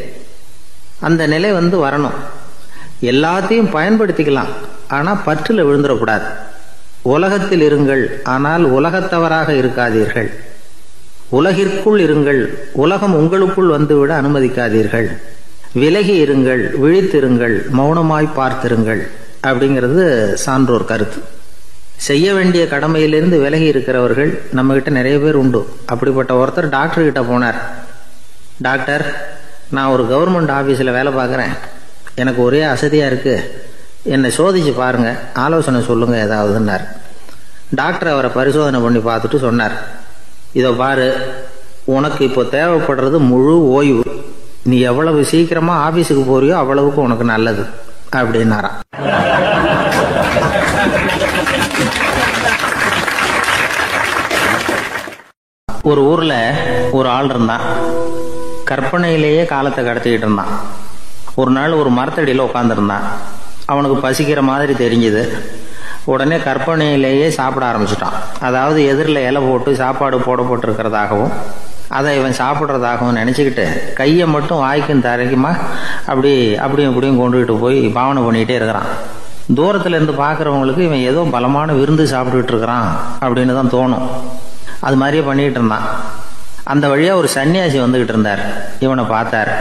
அந்த நிலை வரணும். எல்லாத்தையும் பயன்படுத்திக்கலாம், ஆனால் பற்றில் விழுந்துடக்கூடாது. உலகத்தில் இருங்கள், ஆனால் உலகத்தவராக இருக்காதீர்கள். உலகிற்குள் இருங்கள், உலகம் உங்களுக்குள் வந்துவிட அனுமதிக்காதீர்கள். விலகி இருங்கள், விழித்திருங்கள், மௌனமாய் பார்த்திருங்கள் அப்படிங்கிறது சான்றோர் கருத்து. செய்ய வேண்டிய கடமையிலிருந்து விலகி இருக்கிறவர்கள் நம்மகிட்ட நிறைய பேர் உண்டு. அப்படிப்பட்ட ஒருத்தர் டாக்டர் கிட்ட போனார். டாக்டர், நான் ஒரு கவர்மெண்ட் ஆஃபீஸில் வேலை பார்க்குறேன், எனக்கு ஒரே அசதியாக இருக்குது, என்னை சோதிச்சு பாருங்க, ஆலோசனை சொல்லுங்க ஏதாவதுன்னார். டாக்டர் அவரை பரிசோதனை பண்ணி பார்த்துட்டு சொன்னார், இதோ பாரு, உனக்கு இப்போ தேவைப்படுறது முழு ஓய்வு. நீ எவ்வளவு சீக்கிரமா ஆபீஸுக்கு போறியோ அவ்வளவுக்கு உனக்கு நல்லது அப்படின்னாராம். ஒரு ஊர்ல ஒரு ஆள் இருந்தான். கற்பனையிலேயே காலத்தை கடத்திக்கிட்டு இருந்தான். ஒரு நாள் ஒரு மரத்தடியில் உட்காந்துருந்தான். அவனுக்கு பசிக்கிற மாதிரி தெரிஞ்சுது. உடனே கற்பனையிலேயே சாப்பிட ஆரம்பிச்சிட்டான். அதாவது எதிரில் இலை போட்டு சாப்பாடு போடப்பட்டிருக்கிறதாகவும் அதை இவன் சாப்பிட்றதாகவும் நினச்சிக்கிட்டு கையை மட்டும் வாய்க்கும் தரைக்குமா அப்படியும் இப்படியும் கொண்டுகிட்டு போய் பாவனை பண்ணிக்கிட்டே இருக்கிறான். தூரத்தில் இருந்து பார்க்குறவங்களுக்கு இவன் ஏதோ பலமான விருந்து சாப்பிட்டுக்கிட்டு இருக்கிறான் அப்படின்னு தான் தோணும். அது மாதிரியே பண்ணிக்கிட்டு இருந்தான். அந்த வழியாக ஒரு சன்னியாசி வந்துக்கிட்டு இருந்தார். இவனை பார்த்தார்.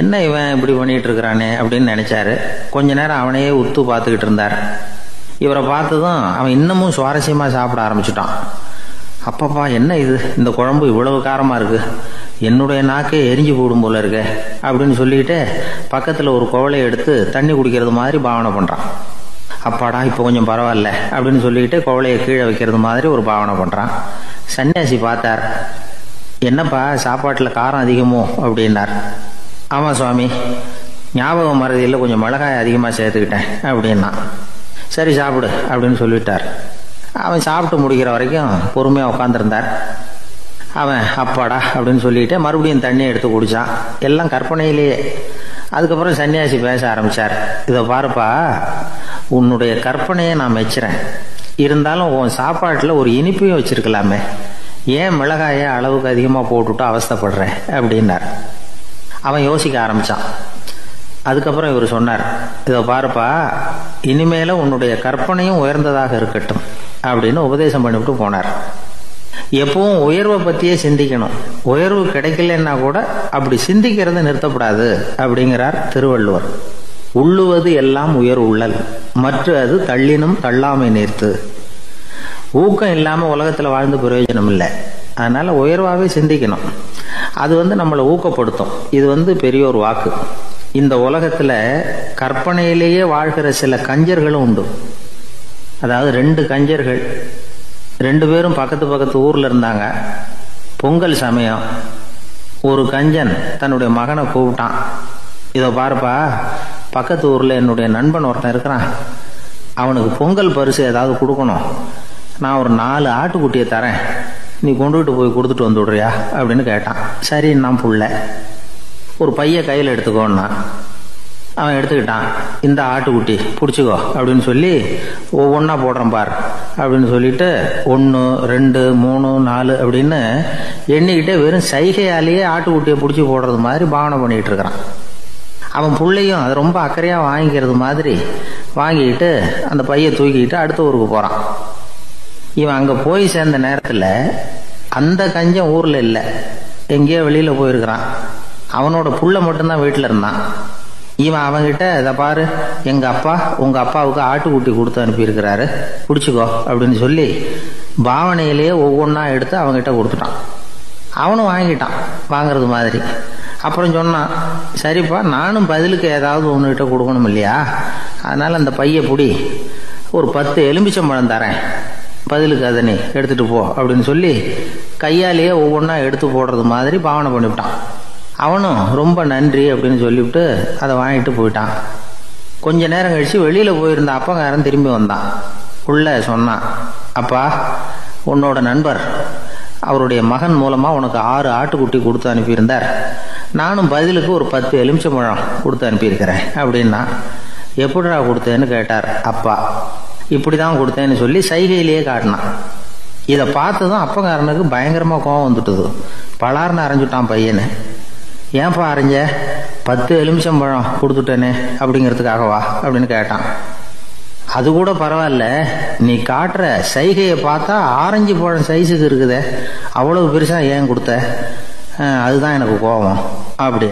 என்ன இவன் இப்படி பண்ணிகிட்டு இருக்கிறானே அப்படின்னு நினச்சாரு. கொஞ்ச நேரம் அவனையே உத்து பார்த்துக்கிட்டு இருந்தார். இவரை பார்த்ததும் அவன் இன்னமும் சுவாரஸ்யமாக சாப்பிட ஆரம்பிச்சிட்டான். அப்பப்பா, என்ன இது, இந்த குழம்பு இவ்வளவு காரமாக இருக்கு, என்னுடைய நாக்கே எரிஞ்சு போடும் போல இருக்கு அப்படின்னு சொல்லிட்டு பக்கத்தில் ஒரு குவளையை எடுத்து தண்ணி குடிக்கிறது மாதிரி பாவனை பண்ணுறான். அப்பாடா இப்போ கொஞ்சம் பரவாயில்ல அப்படின்னு சொல்லிட்டு குவளையை கீழே வைக்கிறது மாதிரி ஒரு பாவனை பண்ணுறான். சன்னியாசி பார்த்தார். என்னப்பா சாப்பாட்டில் காரம் அதிகமோ அப்படின்னார். ஆமாம் சுவாமி, ஞாபகம் மறதியில் கொஞ்சம் மிளகாய் அதிகமாக சேர்த்துக்கிட்டேன் அப்படின்னா. சரி சாப்பிடு அப்படின்னு சொல்லிட்டார். அவன் சாப்பிட்டு முடிக்கிற வரைக்கும் பொறுமையாக உட்காந்துருந்தார். அவன் அப்பாடா அப்படின்னு சொல்லிட்டு மறுபடியும் தண்ணியை எடுத்து குடித்தான். எல்லாம் கற்பனையிலேயே. அதுக்கப்புறம் சன்னியாசி பேச ஆரம்பித்தார். இதை பாருப்பா, உன்னுடைய கற்பனையை நான் மெச்சுறேன். இருந்தாலும் உன் சாப்பாட்டில் ஒரு இனிப்பையும் வச்சிருக்கலாமே, ஏன் மிளகாயை அளவுக்கு அதிகமாக போட்டுவிட்டு அவஸ்தைப்படுறேன் அப்படின்னார். அவன் யோசிக்க ஆரம்பித்தான். அதுக்கப்புறம் இவர் சொன்னார், இதை பாருப்பா, இனிமேல உன்னுடைய கற்பனையும் உயர்ந்ததாக இருக்கட்டும் அப்படின்னு உபதேசம் பண்ணிவிட்டு போனார். எப்பவும் உயர்வை பற்றியே சிந்திக்கணும். உயர்வு கிடைக்கலன்னா கூட அப்படி சிந்திக்கிறத நிறுத்தப்படாது அப்படிங்கிறார் திருவள்ளுவர். உள்ளுவது எல்லாம் உயர் உள்ளல், மற்ற அது தள்ளினும் தள்ளாமை நேர்த்து. ஊக்கம் இல்லாமல் உலகத்தில் வாழ்ந்து பிரயோஜனம் இல்லை. அதனால உயர்வாகவே சிந்திக்கணும். அது நம்மளை ஊக்கப்படுத்தும். இது பெரியோர் வாக்கு. இந்த உலகத்தில் கற்பனையிலேயே வாழ்கிற சில கஞ்சர்களும் உண்டு. அதாவது 2 கஞ்சர்கள், 2 பேரும் பக்கத்து ஊரில் இருந்தாங்க. பொங்கல் சமயம் ஒரு கஞ்சன் தன்னுடைய மகனை கூப்பிட்டான். இதோ பாருப்பா, பக்கத்து ஊரில் என்னுடைய நண்பன் ஒருத்தன் இருக்கிறான். அவனுக்கு பொங்கல் பரிசு ஏதாவது கொடுக்கணும். நான் ஒரு 4 ஆட்டுக்குட்டியை தரேன், நீ கொண்டுகிட்டு போய் கொடுத்துட்டு வந்து விடுறியா அப்படின்னு கேட்டான். சரி, நான் புள்ள ஒரு பைய கையில் எடுத்துக்கோன்னா. அவன் எடுத்துக்கிட்டான். இந்த ஆட்டுக்குட்டி பிடிச்சிக்கோ அப்படின்னு சொல்லி ஒவ்வொன்றா போடுறேன் பார் அப்படின்னு சொல்லிட்டு 1 2 3 4 அப்படின்னு எண்ணிக்கிட்டே வெறும் சைகையாலேயே ஆட்டுக்குட்டியை பிடிச்சி போடுறது மாதிரி பாவனை பண்ணிக்கிட்டு இருக்கிறான். அவன் பிள்ளையும் அது ரொம்ப அக்கறையாக வாங்கிக்கிறது மாதிரி வாங்கிக்கிட்டு அந்த பையை தூக்கிக்கிட்டு அடுத்த ஊருக்கு போகிறான். இவன் அங்கே போய் சேர்ந்த நேரத்தில் அந்த கஞ்சன் ஊரில் இல்லை, எங்கேயோ வெளியில் போயிருக்கிறான். அவனோட புள்ள மட்டும்தான் வீட்டில் இருந்தான். இவன் அவன்கிட்ட, இதை பாரு, எங்கள் அப்பா உங்கள் அப்பாவுக்கு ஆட்டுக்குட்டி கொடுத்து அனுப்பியிருக்கிறாரு, பிடிச்சிக்கோ அப்படின்னு சொல்லி பாவனையிலேயே ஒவ்வொன்றா எடுத்து அவங்ககிட்ட கொடுத்துட்டான். அவனும் வாங்கிட்டான் வாங்கிறது மாதிரி. அப்புறம் சொன்னான், சரிப்பா, நானும் பதிலுக்கு ஏதாவது ஒன்றுகிட்ட கொடுக்கணும் இல்லையா, அதனால் அந்த பைய பிடி, ஒரு 10 எலுமிச்சம்பழம் தரேன், பதிலுக்கு அதை நீ எடுத்துகிட்டு போ அப்படின்னு சொல்லி கையாலேயே ஒவ்வொன்றா எடுத்து போடுறது மாதிரி பாவனை பண்ணிவிட்டான். அவனும் ரொம்ப நன்றி அப்படின்னு சொல்லிவிட்டு அதை வாங்கிட்டு போயிட்டான். கொஞ்ச நேரம் கழித்து வெளியில் போயிருந்த அப்பங்காரன் திரும்பி வந்தான். உள்ள சொன்னான், அப்பா, உன்னோட நண்பர் அவருடைய மகன் மூலமாக உனக்கு 6 ஆட்டுக்குட்டி கொடுத்து அனுப்பியிருந்தார். நானும் பதிலுக்கு ஒரு 10 எலுமிச்சம்பழம் கொடுத்து அனுப்பியிருக்கிறேன் அப்படின்னா. எப்படிடா கொடுத்தேன்னு கேட்டார் அப்பா. இப்படி தான் கொடுத்தேன்னு சொல்லி சைகையிலேயே காட்டினான். இதை பார்த்ததும் அப்பங்காரனுக்கு பயங்கரமாக கோபம் வந்துட்டுது. பலார்னு அரைஞ்சுட்டான் பையனை. ஏன்பா அரைஞ்ச? 10 எலுமிச்சம்பழம் கொடுத்துட்டேனே அப்படிங்கிறதுக்காகவா அப்படின்னு கேட்டான். அது கூட பரவாயில்ல, நீ காட்டுற சைகையை பார்த்தா ஆரஞ்சு பழம் சைஸுக்கு இருக்குதே, அவ்வளவு பெருசா ஏன் கொடுத்த? அதுதான் எனக்கு கோபம் அப்படி.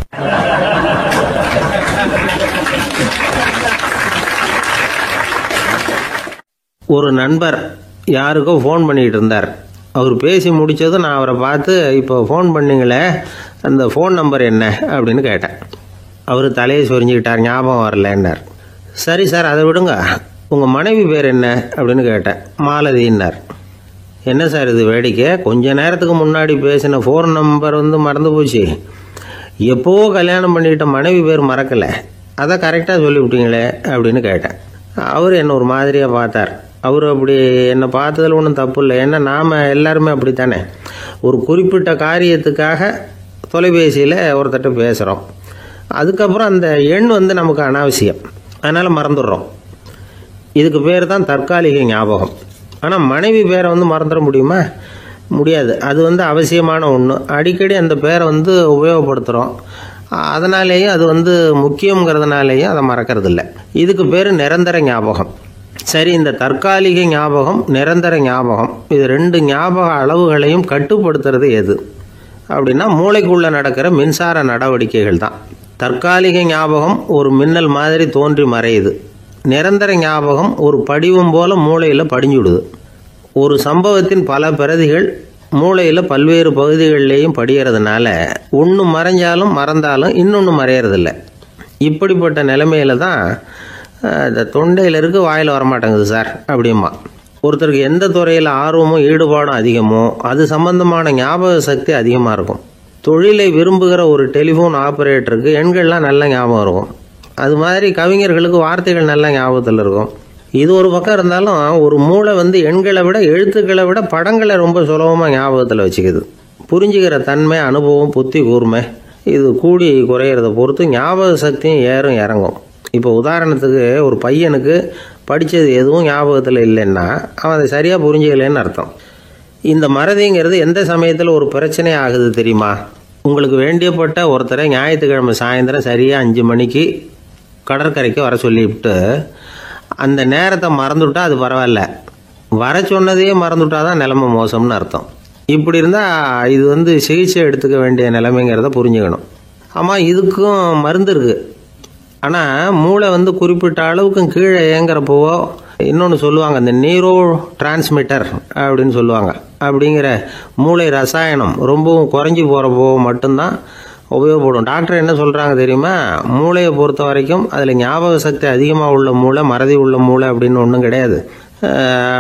ஒரு நண்பர் யாருக்கோ ஃபோன் பண்ணிகிட்டு இருந்தார். அவர் பேசி முடித்ததும் நான் அவரை பார்த்து, இப்போ ஃபோன் பண்ணிங்களே, அந்த ஃபோன் நம்பர் என்ன அப்படின்னு கேட்டேன். அவர் தலையை சொரிஞ்சுக்கிட்டார், ஞாபகம் வரலன்னார். சரி சார், அதை விடுங்க, உங்கள் மனைவி பேர் என்ன அப்படின்னு கேட்டேன். மாலதின்னார். என்ன சார் இது வேடிக்கை, கொஞ்ச நேரத்துக்கு முன்னாடி பேசின ஃபோன் நம்பர் மறந்து போச்சு. எப்போவோ கல்யாணம் பண்ணிக்கிட்ட மனைவி பேர் மறக்கலை, அதை கரெக்டாக சொல்லிவிட்டீங்களே அப்படின்னு கேட்டேன். அவர் என்ன ஒரு மாதிரியாக பார்த்தார். அவர் அப்படி என்னை பார்த்ததில் ஒன்றும் தப்பு இல்லை, ஏன்னா நாம் எல்லாருமே அப்படித்தானே. ஒரு குறிப்பிட்ட காரியத்துக்காக தொலைபேசியில் ஒருத்தட்ட பேசுகிறோம், அதுக்கப்புறம் அந்த எண் நமக்கு அனாவசியம், அதனால் மறந்துடுறோம். இதுக்கு பேர் தான் தற்காலிக ஞாபகம். ஆனால் மனைவி பேரை மறந்துட முடியுமா? முடியாது. அது அவசியமான ஒன்று. அடிக்கடி அந்த பேரை உபயோகப்படுத்துகிறோம், அதனாலேயும் அது முக்கியங்கிறதுனாலேயும் அதை மறக்கறதில்ல. இதுக்கு பேர் நிரந்தர ஞாபகம். சரி, இந்த தற்காலிக ஞாபகம், நிரந்தர ஞாபகம், இது 2 ஞாபக அளவுகளையும் கட்டுப்படுத்துறது எது அப்படின்னா மூளைக்குள்ளே நடக்கிற மின்சார நடவடிக்கைகள் தான். தற்காலிக ஞாபகம் ஒரு மின்னல் மாதிரி தோன்றி மறையுது. நிரந்தர ஞாபகம் ஒரு படிவம் போல மூளையில் படிஞ்சுடுது. ஒரு சம்பவத்தின் பல பிரதிகள் மூளையில் பல்வேறு பகுதிகளிலேயும் படிகிறதுனால ஒன்று மறைஞ்சாலும் மறந்தாலும் இன்னொன்று மறையறதில்லை. இப்படிப்பட்ட நிலைமையில தான் இந்த தொண்டையில் இருக்கு, வாயில் வரமாட்டேங்குது சார் அப்படிமா. ஒருத்தருக்கு எந்த துறையில் ஆர்வமும் ஈடுபாடும் அதிகமோ அது சம்பந்தமான ஞாபக சக்தி அதிகமாக இருக்கும். தொழிலை விரும்புகிற ஒரு டெலிஃபோன் ஆப்ரேட்டருக்கு எண்கள்லாம் நல்ல ஞாபகம் இருக்கும். அது மாதிரி கவிஞர்களுக்கு வார்த்தைகள் நல்ல ஞாபகத்தில் இருக்கும். இது ஒரு பக்கம் இருந்தாலும் ஒரு மூளை எண்களை விட எழுத்துக்களை விட படங்களை ரொம்ப சுலபமாக ஞாபகத்தில் வச்சுக்குது. புரிஞ்சுக்கிற தன்மை, அனுபவம், புத்தி கூர்மை இது கூடி குறையிறத பொறுத்து ஞாபக சக்தியும் ஏறும் இறங்கும். இப்போ உதாரணத்துக்கு ஒரு பையனுக்கு படித்தது எதுவும் ஞாபகத்தில் இல்லைன்னா அவன் அதை சரியாக புரிஞ்சுக்கலைன்னு அர்த்தம். இந்த மறதிங்கிறது எந்த சமயத்தில் ஒரு பிரச்சனை ஆகுது தெரியுமா? உங்களுக்கு வேண்டியப்பட்ட ஒருத்தரை ஞாயிற்றுக்கிழமை சாயந்தரம் சரியாக 5 மணிக்கு கடற்கரைக்கு வர சொல்லிவிட்டு அந்த நேரத்தை மறந்துவிட்டா அது பரவாயில்ல, வர சொன்னதையே மறந்துவிட்டா தான் நிலைமை மோசம்னு அர்த்தம். இப்படி இருந்தால் இது சிகிச்சை எடுத்துக்க வேண்டிய நிலைமைங்கிறத புரிஞ்சுக்கணும். ஆமாம், இதுக்கும் மருந்து இருக்குது. ஆனால் மூளை குறிப்பிட்ட அளவுக்கும் கீழே இயங்குறப்போ இன்னொன்று சொல்லுவாங்க, இந்த நியூரோ டிரான்ஸ்மிட்டர் அப்படின்னு சொல்லுவாங்க. அப்படிங்கிற மூளை ரசாயனம் ரொம்பவும் குறைஞ்சி போகிறப்போ மட்டும்தான் உபயோகப்படும். டாக்டர் என்ன சொல்கிறாங்க தெரியுமா? மூளையை பொறுத்த வரைக்கும் அதில் ஞாபக சக்தி அதிகமாக உள்ள மூளை, மறதி உள்ள மூளை அப்படின்னு ஒன்றும் கிடையாது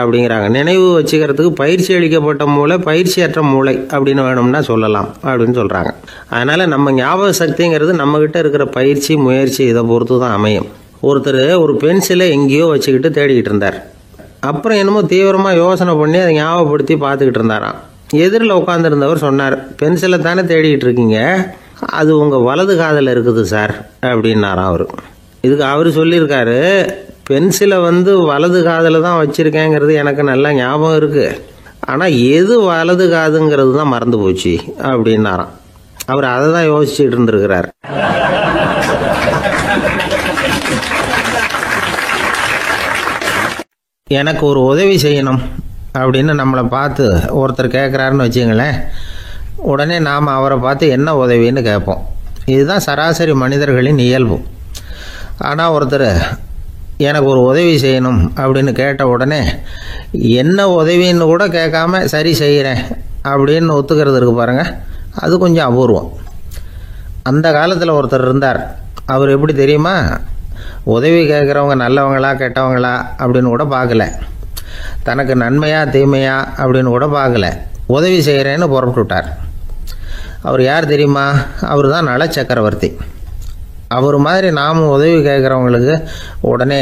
அப்படிங்கிறாங்க. நினைவு வச்சுக்கிறதுக்கு பயிற்சி அளிக்கப்பட்ட மூளை, பயிற்சியற்ற மூளை அப்படின்னு வேணும்னா சொல்லலாம் அப்படின்னு சொல்கிறாங்க. அதனால் நம்ம ஞாபக சக்திங்கிறது நம்மக்கிட்ட இருக்கிற பயிற்சி, முயற்சி இதை பொறுத்து தான் அமையும். ஒருத்தர் ஒரு பென்சிலை எங்கேயோ வச்சுக்கிட்டு தேடிக்கிட்டு இருந்தார். அப்புறம் என்னமோ தீவிரமாக யோசனை பண்ணி அதை ஞாபகப்படுத்தி பார்த்துக்கிட்டு இருந்தாராம். எதிரில் உட்காந்துருந்தவர் சொன்னார், பென்சிலை தானே தேடிக்கிட்டு இருக்கீங்க, அது உங்கள் வலது காதில் இருக்குது சார் அப்படின்னாராம் அவர். இதுக்கு அவர் சொல்லியிருக்காரு, பென்சிலை வலது காதில் தான் வச்சுருக்கேங்கிறது எனக்கு நல்லா ஞாபகம் இருக்குது, ஆனால் எது வலது காதுங்கிறது தான் மறந்து போச்சு அப்படின்னாராம். அவர் அதை தான் யோசிச்சுட்டு இருந்திருக்கிறார். எனக்கு ஒரு உதவி செய்யணும் அப்படின்னு நம்மளை பார்த்து ஒருத்தர் கேட்குறாருன்னு வச்சுங்களேன், உடனே நாம் அவரை பார்த்து என்ன உதவின்னு கேட்போம். இதுதான் சராசரி மனிதர்களின் இயல்பு. ஆனால் ஒருத்தர் எனக்கு ஒரு உதவி செய்யணும் அப்படின்னு கேட்ட உடனே என்ன உதவின்னு கூட கேட்காம சரி செய்கிறேன் அப்படின்னு ஒத்துக்கிறது இருக்கு பாருங்கள், அது கொஞ்சம் அபூர்வம். அந்த காலத்தில் ஒருத்தர் இருந்தார். அவர் எப்படி தெரியுமா? உதவி கேட்குறவங்க நல்லவங்களா கெட்டவங்களா அப்படின்னு கூட பார்க்கல, தனக்கு நன்மையா தீமையா அப்படின்னு கூட பார்க்கல, உதவி செய்கிறேன்னு புறப்பட்டு விட்டார். அவர் யார் தெரியுமா? அவர் தான் நல சக்கரவர்த்தி. அவர் மாதிரி நாமும் உதவி கேட்குறவங்களுக்கு உடனே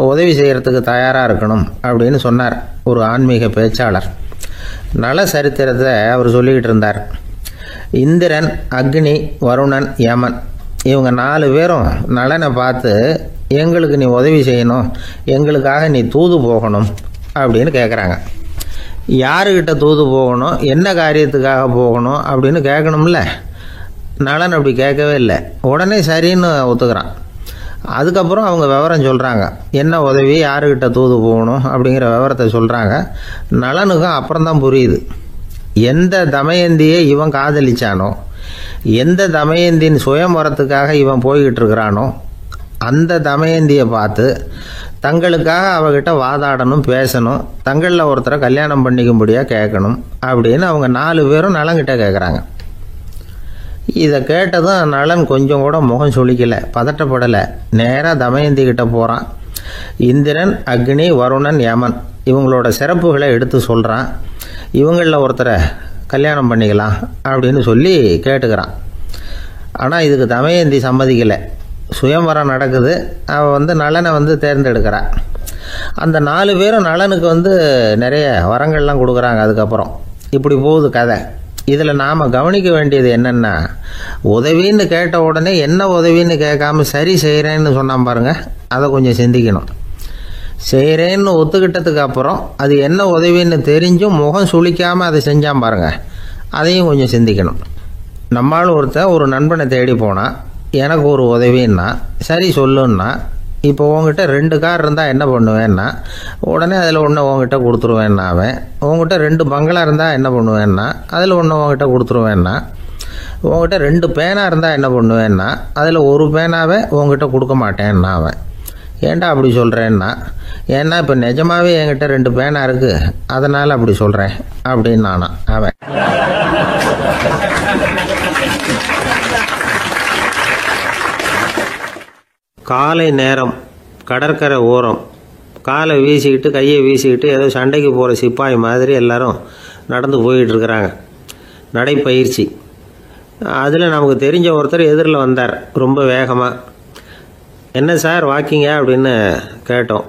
உதவி செய்கிறதுக்கு தயாராக இருக்கணும் அப்படின்னு சொன்னார் ஒரு ஆன்மீக பேச்சாளர். நல சரித்திரத்தை அவர் சொல்லிக்கிட்டு இருந்தார். இந்திரன், அக்னி, வருணன், யமன் இவங்க 4 பேரும் நலனை பார்த்து எங்களுக்கு நீ உதவி செய்யணும், எங்களுக்காக நீ தூது போகணும் அப்படின்னு கேட்குறாங்க. யாருக்கிட்ட தூது போகணும், என்ன காரியத்துக்காக போகணும் அப்படின்னு கேட்கணும்ல. நலன் அப்படி கேட்கவே இல்லை, உடனே சரின்னு ஒத்துக்கிறான். அதுக்கப்புறம் அவங்க விவரம் சொல்கிறாங்க, என்ன உதவி, யாருக்கிட்ட தூது போகணும் அப்படிங்கிற விவரத்தை சொல்கிறாங்க. நலனுக்கும் அப்புறம்தான் புரியுது, எந்த தமயந்தியை இவன் காதலிச்சானோ, எந்த தமயந்தின் சுயமரத்துக்காக இவன் போய்கிட்டு இருக்கிறானோ அந்த தமயந்தியை பார்த்து தங்களுக்காக அவகிட்ட வாதாடணும், பேசணும், தங்களில் ஒருத்தரை கல்யாணம் பண்ணிக்கும்படியாக கேட்கணும் அப்படின்னு அவங்க 4 பேரும் நலன்கிட்ட கேட்குறாங்க. இதை கேட்டதும் நலன் கொஞ்சம் கூட முகம் சுளிக்கலை, பதட்டப்படலை. நேராக தமயந்தி கிட்ட போகிறான். இந்திரன், அக்னி, வருணன், யமன் இவங்களோட சிறப்புகளை எடுத்து சொல்கிறான். இவங்களில் ஒருத்தரை கல்யாணம் பண்ணிக்கலாம் அப்படின்னு சொல்லி கேட்டுக்கிறான். ஆனால் இதுக்கு தமயந்தி சம்மதிக்கலை. சுயம்பரம் நடக்குது, அவள் நலனை தேர்ந்தெடுக்கிறாள். அந்த 4 பேரும் நலனுக்கு நிறைய வரங்கள்லாம் கொடுக்குறாங்க. அதுக்கப்புறம் இப்படி போகுது கதை. இதில் நாம் கவனிக்க வேண்டியது என்னென்னா, உதவின்னு கேட்ட உடனே என்ன உதவின்னு கேட்காம சரி செய்கிறேன்னு சொன்னான் பாருங்கள், அதை கொஞ்சம் சிந்திக்கணும். செய்கிறேன்னு ஒத்துக்கிட்டதுக்கு அப்புறம் அது என்ன உதவின்னு தெரிஞ்சும் முகம் சுளிக்காமல் அதை செஞ்சான் பாருங்கள், அதையும் கொஞ்சம் சிந்திக்கணும். நம்மால் ஒருத்தர் ஒரு நண்பனை தேடி போனால் எனக்கு ஒரு உதவின்னா சரி சொல்லுன்னா, இப்போ உங்ககிட்ட 2 கார் இருந்தால் என்ன பண்ணுவேன்னா உடனே அதில் ஒன்று உங்ககிட்ட கொடுத்துருவேன்னா, அவன் உங்ககிட்ட 2 பங்களா இருந்தால் என்ன பண்ணுவேன்னா அதில் ஒன்று உங்ககிட்ட கொடுத்துருவேன்னா, உங்ககிட்ட 2 பேனா இருந்தால் என்ன பண்ணுவேன்னா அதில் ஒரு பேனாவே உங்ககிட்ட கொடுக்க மாட்டேன்னா அவன். ஏன்டா அப்படி சொல்கிறேன்னா, ஏன்னா இப்போ நிஜமாவே என்கிட்ட 2 பேனா இருக்குது, அதனால் அப்படி சொல்கிறேன் அப்படின்னு நானா அவன். காலை நேரம் கடற்கரை ஓரம் காலை வீசிக்கிட்டு கையை வீசிக்கிட்டு ஏதோ சண்டைக்கு போகிற சிப்பாய் மாதிரி எல்லாரும் நடந்து போயிட்டு இருக்கிறாங்க. நடைப்பயிற்சி. அதில் நமக்கு தெரிஞ்ச ஒருத்தர் எதிரில் வந்தார் ரொம்ப வேகமாக. என்ன சார் வாக்கிங்க அப்படின்னு கேட்டோம்.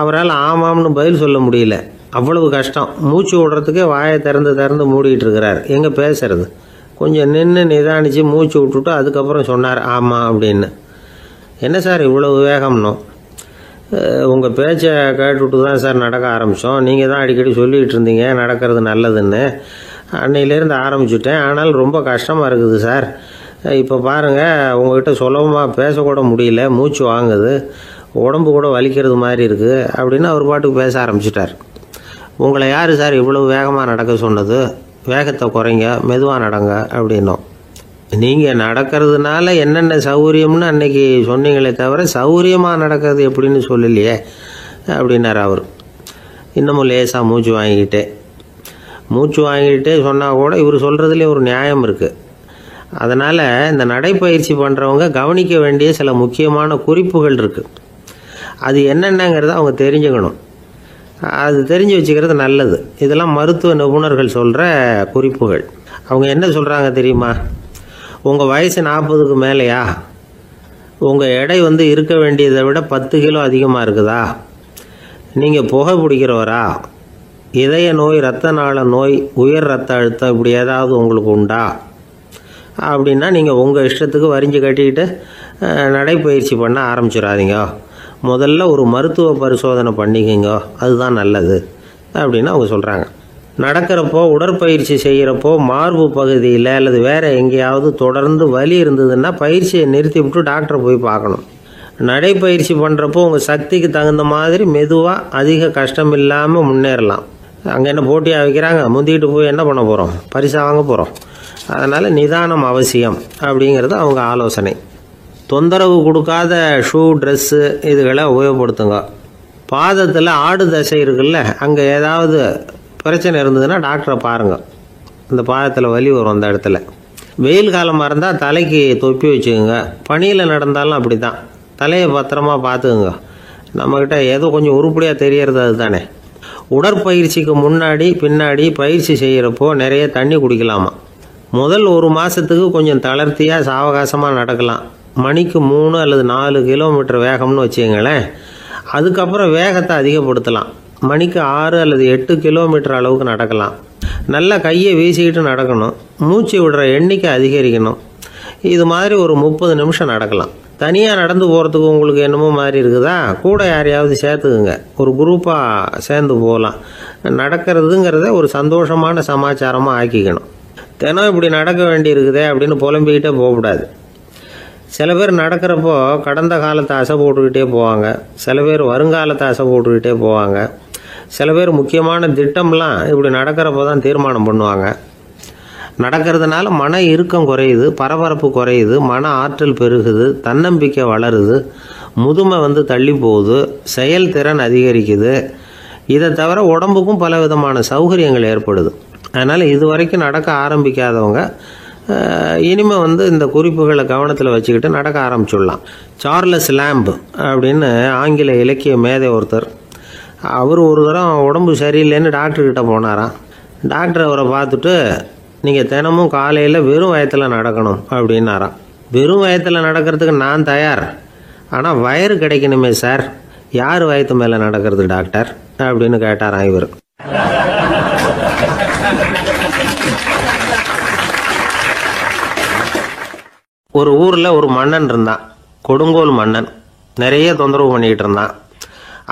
அவரால் ஆமாம்னு பதில் சொல்ல முடியல. அவ்வளவு கஷ்டம். மூச்சு விடுறதுக்கே வாயை திறந்து மூடிட்டு இருக்கிறார். எங்கே பேசுறது? கொஞ்சம் நின்று நிதானித்து மூச்சு விட்டுட்டு அதுக்கப்புறம் சொன்னார் ஆமாம் அப்படின்னு. என்ன சார் இவ்வளவு வேகம்னோம்? உங்கள் பேச்சை கேட்டுவிட்டு தான் சார் நடக்க ஆரம்பித்தோம். நீங்கள் தான் அடிக்கடி சொல்லிகிட்டு இருந்தீங்க நடக்கிறது நல்லதுன்னு. அன்னையிலேருந்து ஆரம்பிச்சுட்டேன். ஆனால் ரொம்ப கஷ்டமாக இருக்குது சார். இப்போ பாருங்கள், உங்கள்கிட்ட சுலபமாக பேசக்கூட முடியல, மூச்சு வாங்குது, உடம்பு கூட வலிக்கிறது மாதிரி இருக்குது அப்படின்னு அவர் பாட்டுக்கு பேச ஆரம்பிச்சிட்டார். உங்களை யார் சார் இவ்வளவு வேகமாக நடக்க சொன்னது? வேகத்தை குறைங்க, மெதுவாக நடங்க அப்படின்னோம். நீங்கள் நடக்கிறதுனால என்னென்ன சௌகரியம்னு அன்னைக்கு சொன்னீங்களே தவிர சௌகரியமாக நடக்கிறது எப்படின்னு சொல்லலையே அப்படின்னார் அவர். இன்னமும் லேசாக மூச்சு வாங்கிக்கிட்டே சொன்னால் கூட இவர் சொல்கிறதுலேயே ஒரு நியாயம் இருக்குது. அதனால் இந்த நடைப்பயிற்சி பண்ணுறவங்க கவனிக்க வேண்டிய சில முக்கியமான குறிப்புகள் இருக்குது. அது என்னென்னங்கிறத அவங்க தெரிஞ்சுக்கணும். அது தெரிஞ்சு வச்சுக்கிறது நல்லது. இதெல்லாம் மருத்துவ நிபுணர்கள் சொல்கிற குறிப்புகள். அவங்க என்ன சொல்கிறாங்க தெரியுமா? உங்கள் வயசு 40க்கு மேலேயா? உங்கள் எடை இருக்க வேண்டியதை விட 10 கிலோ அதிகமாக இருக்குதா? நீங்கள் புகை பிடிக்கிறவரா? இதய நோய், இரத்த நாள நோய், உயர் இரத்த அழுத்தம் இப்படி ஏதாவது உங்களுக்கு உண்டா? அப்படின்னா நீங்கள் உங்கள் இஷ்டத்துக்கு வரிஞ்சு கட்டிக்கிட்டு நடைப்பயிற்சி பண்ண ஆரம்பிச்சிடாதீங்க. முதல்ல ஒரு மருத்துவ பரிசோதனை பண்ணிக்கோங்க, அதுதான் நல்லது அப்படின்னு அவங்க சொல்கிறாங்க. நடக்கிறப்போ, உடற்பயிற்சி செய்கிறப்போ மார்பு பகுதியில் அல்லது வேறு எங்கேயாவது தொடர்ந்து வலி இருந்ததுன்னா பயிற்சியை நிறுத்தி விட்டு டாக்டரை போய் பார்க்கணும். நடைப்பயிற்சி பண்ணுறப்போ உங்கள் சக்திக்கு தகுந்த மாதிரி மெதுவாக அதிக கஷ்டம் இல்லாமல் முன்னேறலாம். அங்கே என்ன போட்டியாக வைக்கிறாங்க? முந்திக்கிட்டு போய் என்ன பண்ண போகிறோம்? பரிசாக வாங்க போகிறோம். அதனால் நிதானம் அவசியம் அப்படிங்கிறது அவங்க ஆலோசனை. தொந்தரவு கொடுக்காத ஷூ, ட்ரெஸ்ஸு இதுகளை உபயோகப்படுத்துங்க. பாதத்தில் ஆடு தசை இருக்குல்ல, அங்கே ஏதாவது பிரச்சனை இருந்ததுன்னா டாக்டரை பாருங்கள். இந்த பாதத்தில் வலி வரும் அந்த இடத்துல. வெயில் காலமாக இருந்தால் தலைக்கு தொப்பி வச்சுக்கோங்க. பனியில் நடந்தாலும் அப்படி தான். தலையை பத்திரமா பார்த்துக்குங்க. நம்மக்கிட்ட ஏதோ கொஞ்சம் உருப்படியாக தெரியறது அதுதானே. உடற்பயிற்சிக்கு முன்னாடி பின்னாடி பயிற்சி செய்கிறப்போ நிறைய தண்ணி குடிக்கலாமா. முதல் 1 மாதத்துக்கு கொஞ்சம் தளர்த்தியாக சாவகாசமாக நடக்கலாம். மணிக்கு 3 அல்லது 4 கிலோமீட்டர் வேகம்னு வச்சுங்களேன். அதுக்கப்புறம் வேகத்தை அதிகப்படுத்தலாம். மணிக்கு 6 அல்லது 8 கிலோமீட்டர் அளவுக்கு நடக்கலாம். நல்லா கையை வீசிக்கிட்டு நடக்கணும். மூச்சு விடுற எண்ணிக்கை அதிகரிக்கணும். இது மாதிரி ஒரு 30 நிமிஷம் நடக்கலாம். தனியாக நடந்து போகிறதுக்கு உங்களுக்கு என்னமோ மாதிரி இருக்குதா? கூட யாரையாவது சேர்த்துக்குங்க. ஒரு குரூப்பாக சேர்ந்து போகலாம். நடக்கிறதுங்கிறத ஒரு சந்தோஷமான சமாச்சாரமாக ஆக்கிக்கணும். தினம் இப்படி நடக்க வேண்டி இருக்குதே அப்படின்னு புலம்பிக்கிட்டே போகக்கூடாது. சில பேர் நடக்கிறப்போ கடந்த காலத்தை அசை போட்டுக்கிட்டே போவாங்க. சில பேர் வருங்காலத்தை அசை போட்டுக்கிட்டே போவாங்க. சில பேர் முக்கியமான திட்டம்லாம் இப்படி நடக்கிறப்போ தான் தீர்மானம் பண்ணுவாங்க. நடக்கிறதுனால மன இறுக்கம் குறையுது, பரபரப்பு குறையுது, மன ஆற்றல் பெருகுது, தன்னம்பிக்கை வளருது, முதுமை தள்ளி போகுது, செயல்திறன் அதிகரிக்குது. இதை தவிர உடம்புக்கும் பல விதமான சௌகரியங்கள் ஏற்படுது. அதனால் இது வரைக்கும் நடக்க ஆரம்பிக்காதவங்க இனிமேல் இந்த குறிப்புகளை கவனத்தில் வச்சுக்கிட்டு நடக்க ஆரம்பிச்சுடலாம். சார்லஸ் லேம்ப் அப்படின்னு ஆங்கில இலக்கிய மேதை ஒருத்தர். அவர் ஒரு தரம் உடம்பு சரியில்லைன்னு டாக்டர்கிட்ட போனாராம். டாக்டர் அவரை பார்த்துட்டு, நீங்கள் தினமும் காலையில் வெறும் வயத்தில் நடக்கணும் அப்படின்னாராம். வெறும் வயத்தில் நடக்கிறதுக்கு நான் தயார், ஆனால் வயிறு கிடைக்கணுமே சார். யார் வயத்து மேலே நடக்கிறது டாக்டர் அப்படின்னு கேட்டாராம் இவர். ஒரு ஊரில் ஒரு மன்னன் இருந்தான், கொடுங்கோல் மன்னன். நிறைய தொந்தரவு பண்ணிக்கிட்டு இருந்தான்.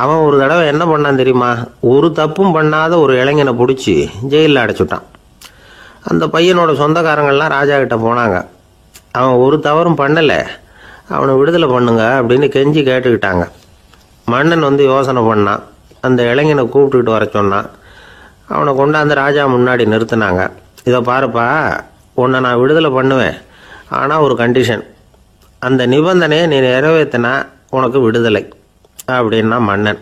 அவன் ஒரு தடவை என்ன பண்ணான் தெரியுமா? ஒரு தப்பும் பண்ணாத ஒரு இளைஞனை பிடிச்சி ஜெயிலில் அடைச்சுட்டான். அந்த பையனோட சொந்தக்காரங்கள்லாம் ராஜா கிட்ட போனாங்க. அவன் ஒரு தவறும் பண்ணலை, அவனை விடுதலை பண்ணுங்க அப்படின்னு கெஞ்சி கேட்டுக்கிட்டாங்க. மன்னன் யோசனை பண்ணான். அந்த இளைஞனை கூப்பிட்டுக்கிட்டு வர சொன்னான். அவனை கொண்டாந்து ராஜா முன்னாடி நிறுத்தினாங்க. இதை பாருப்பா, உன்னை நான் விடுதலை பண்ணுவேன், ஆனால் ஒரு கண்டிஷன். அந்த நிபந்தனையை நீ நிறைவேற்றினா உனக்கு விடுதலை அப்படின்னா மன்னன்.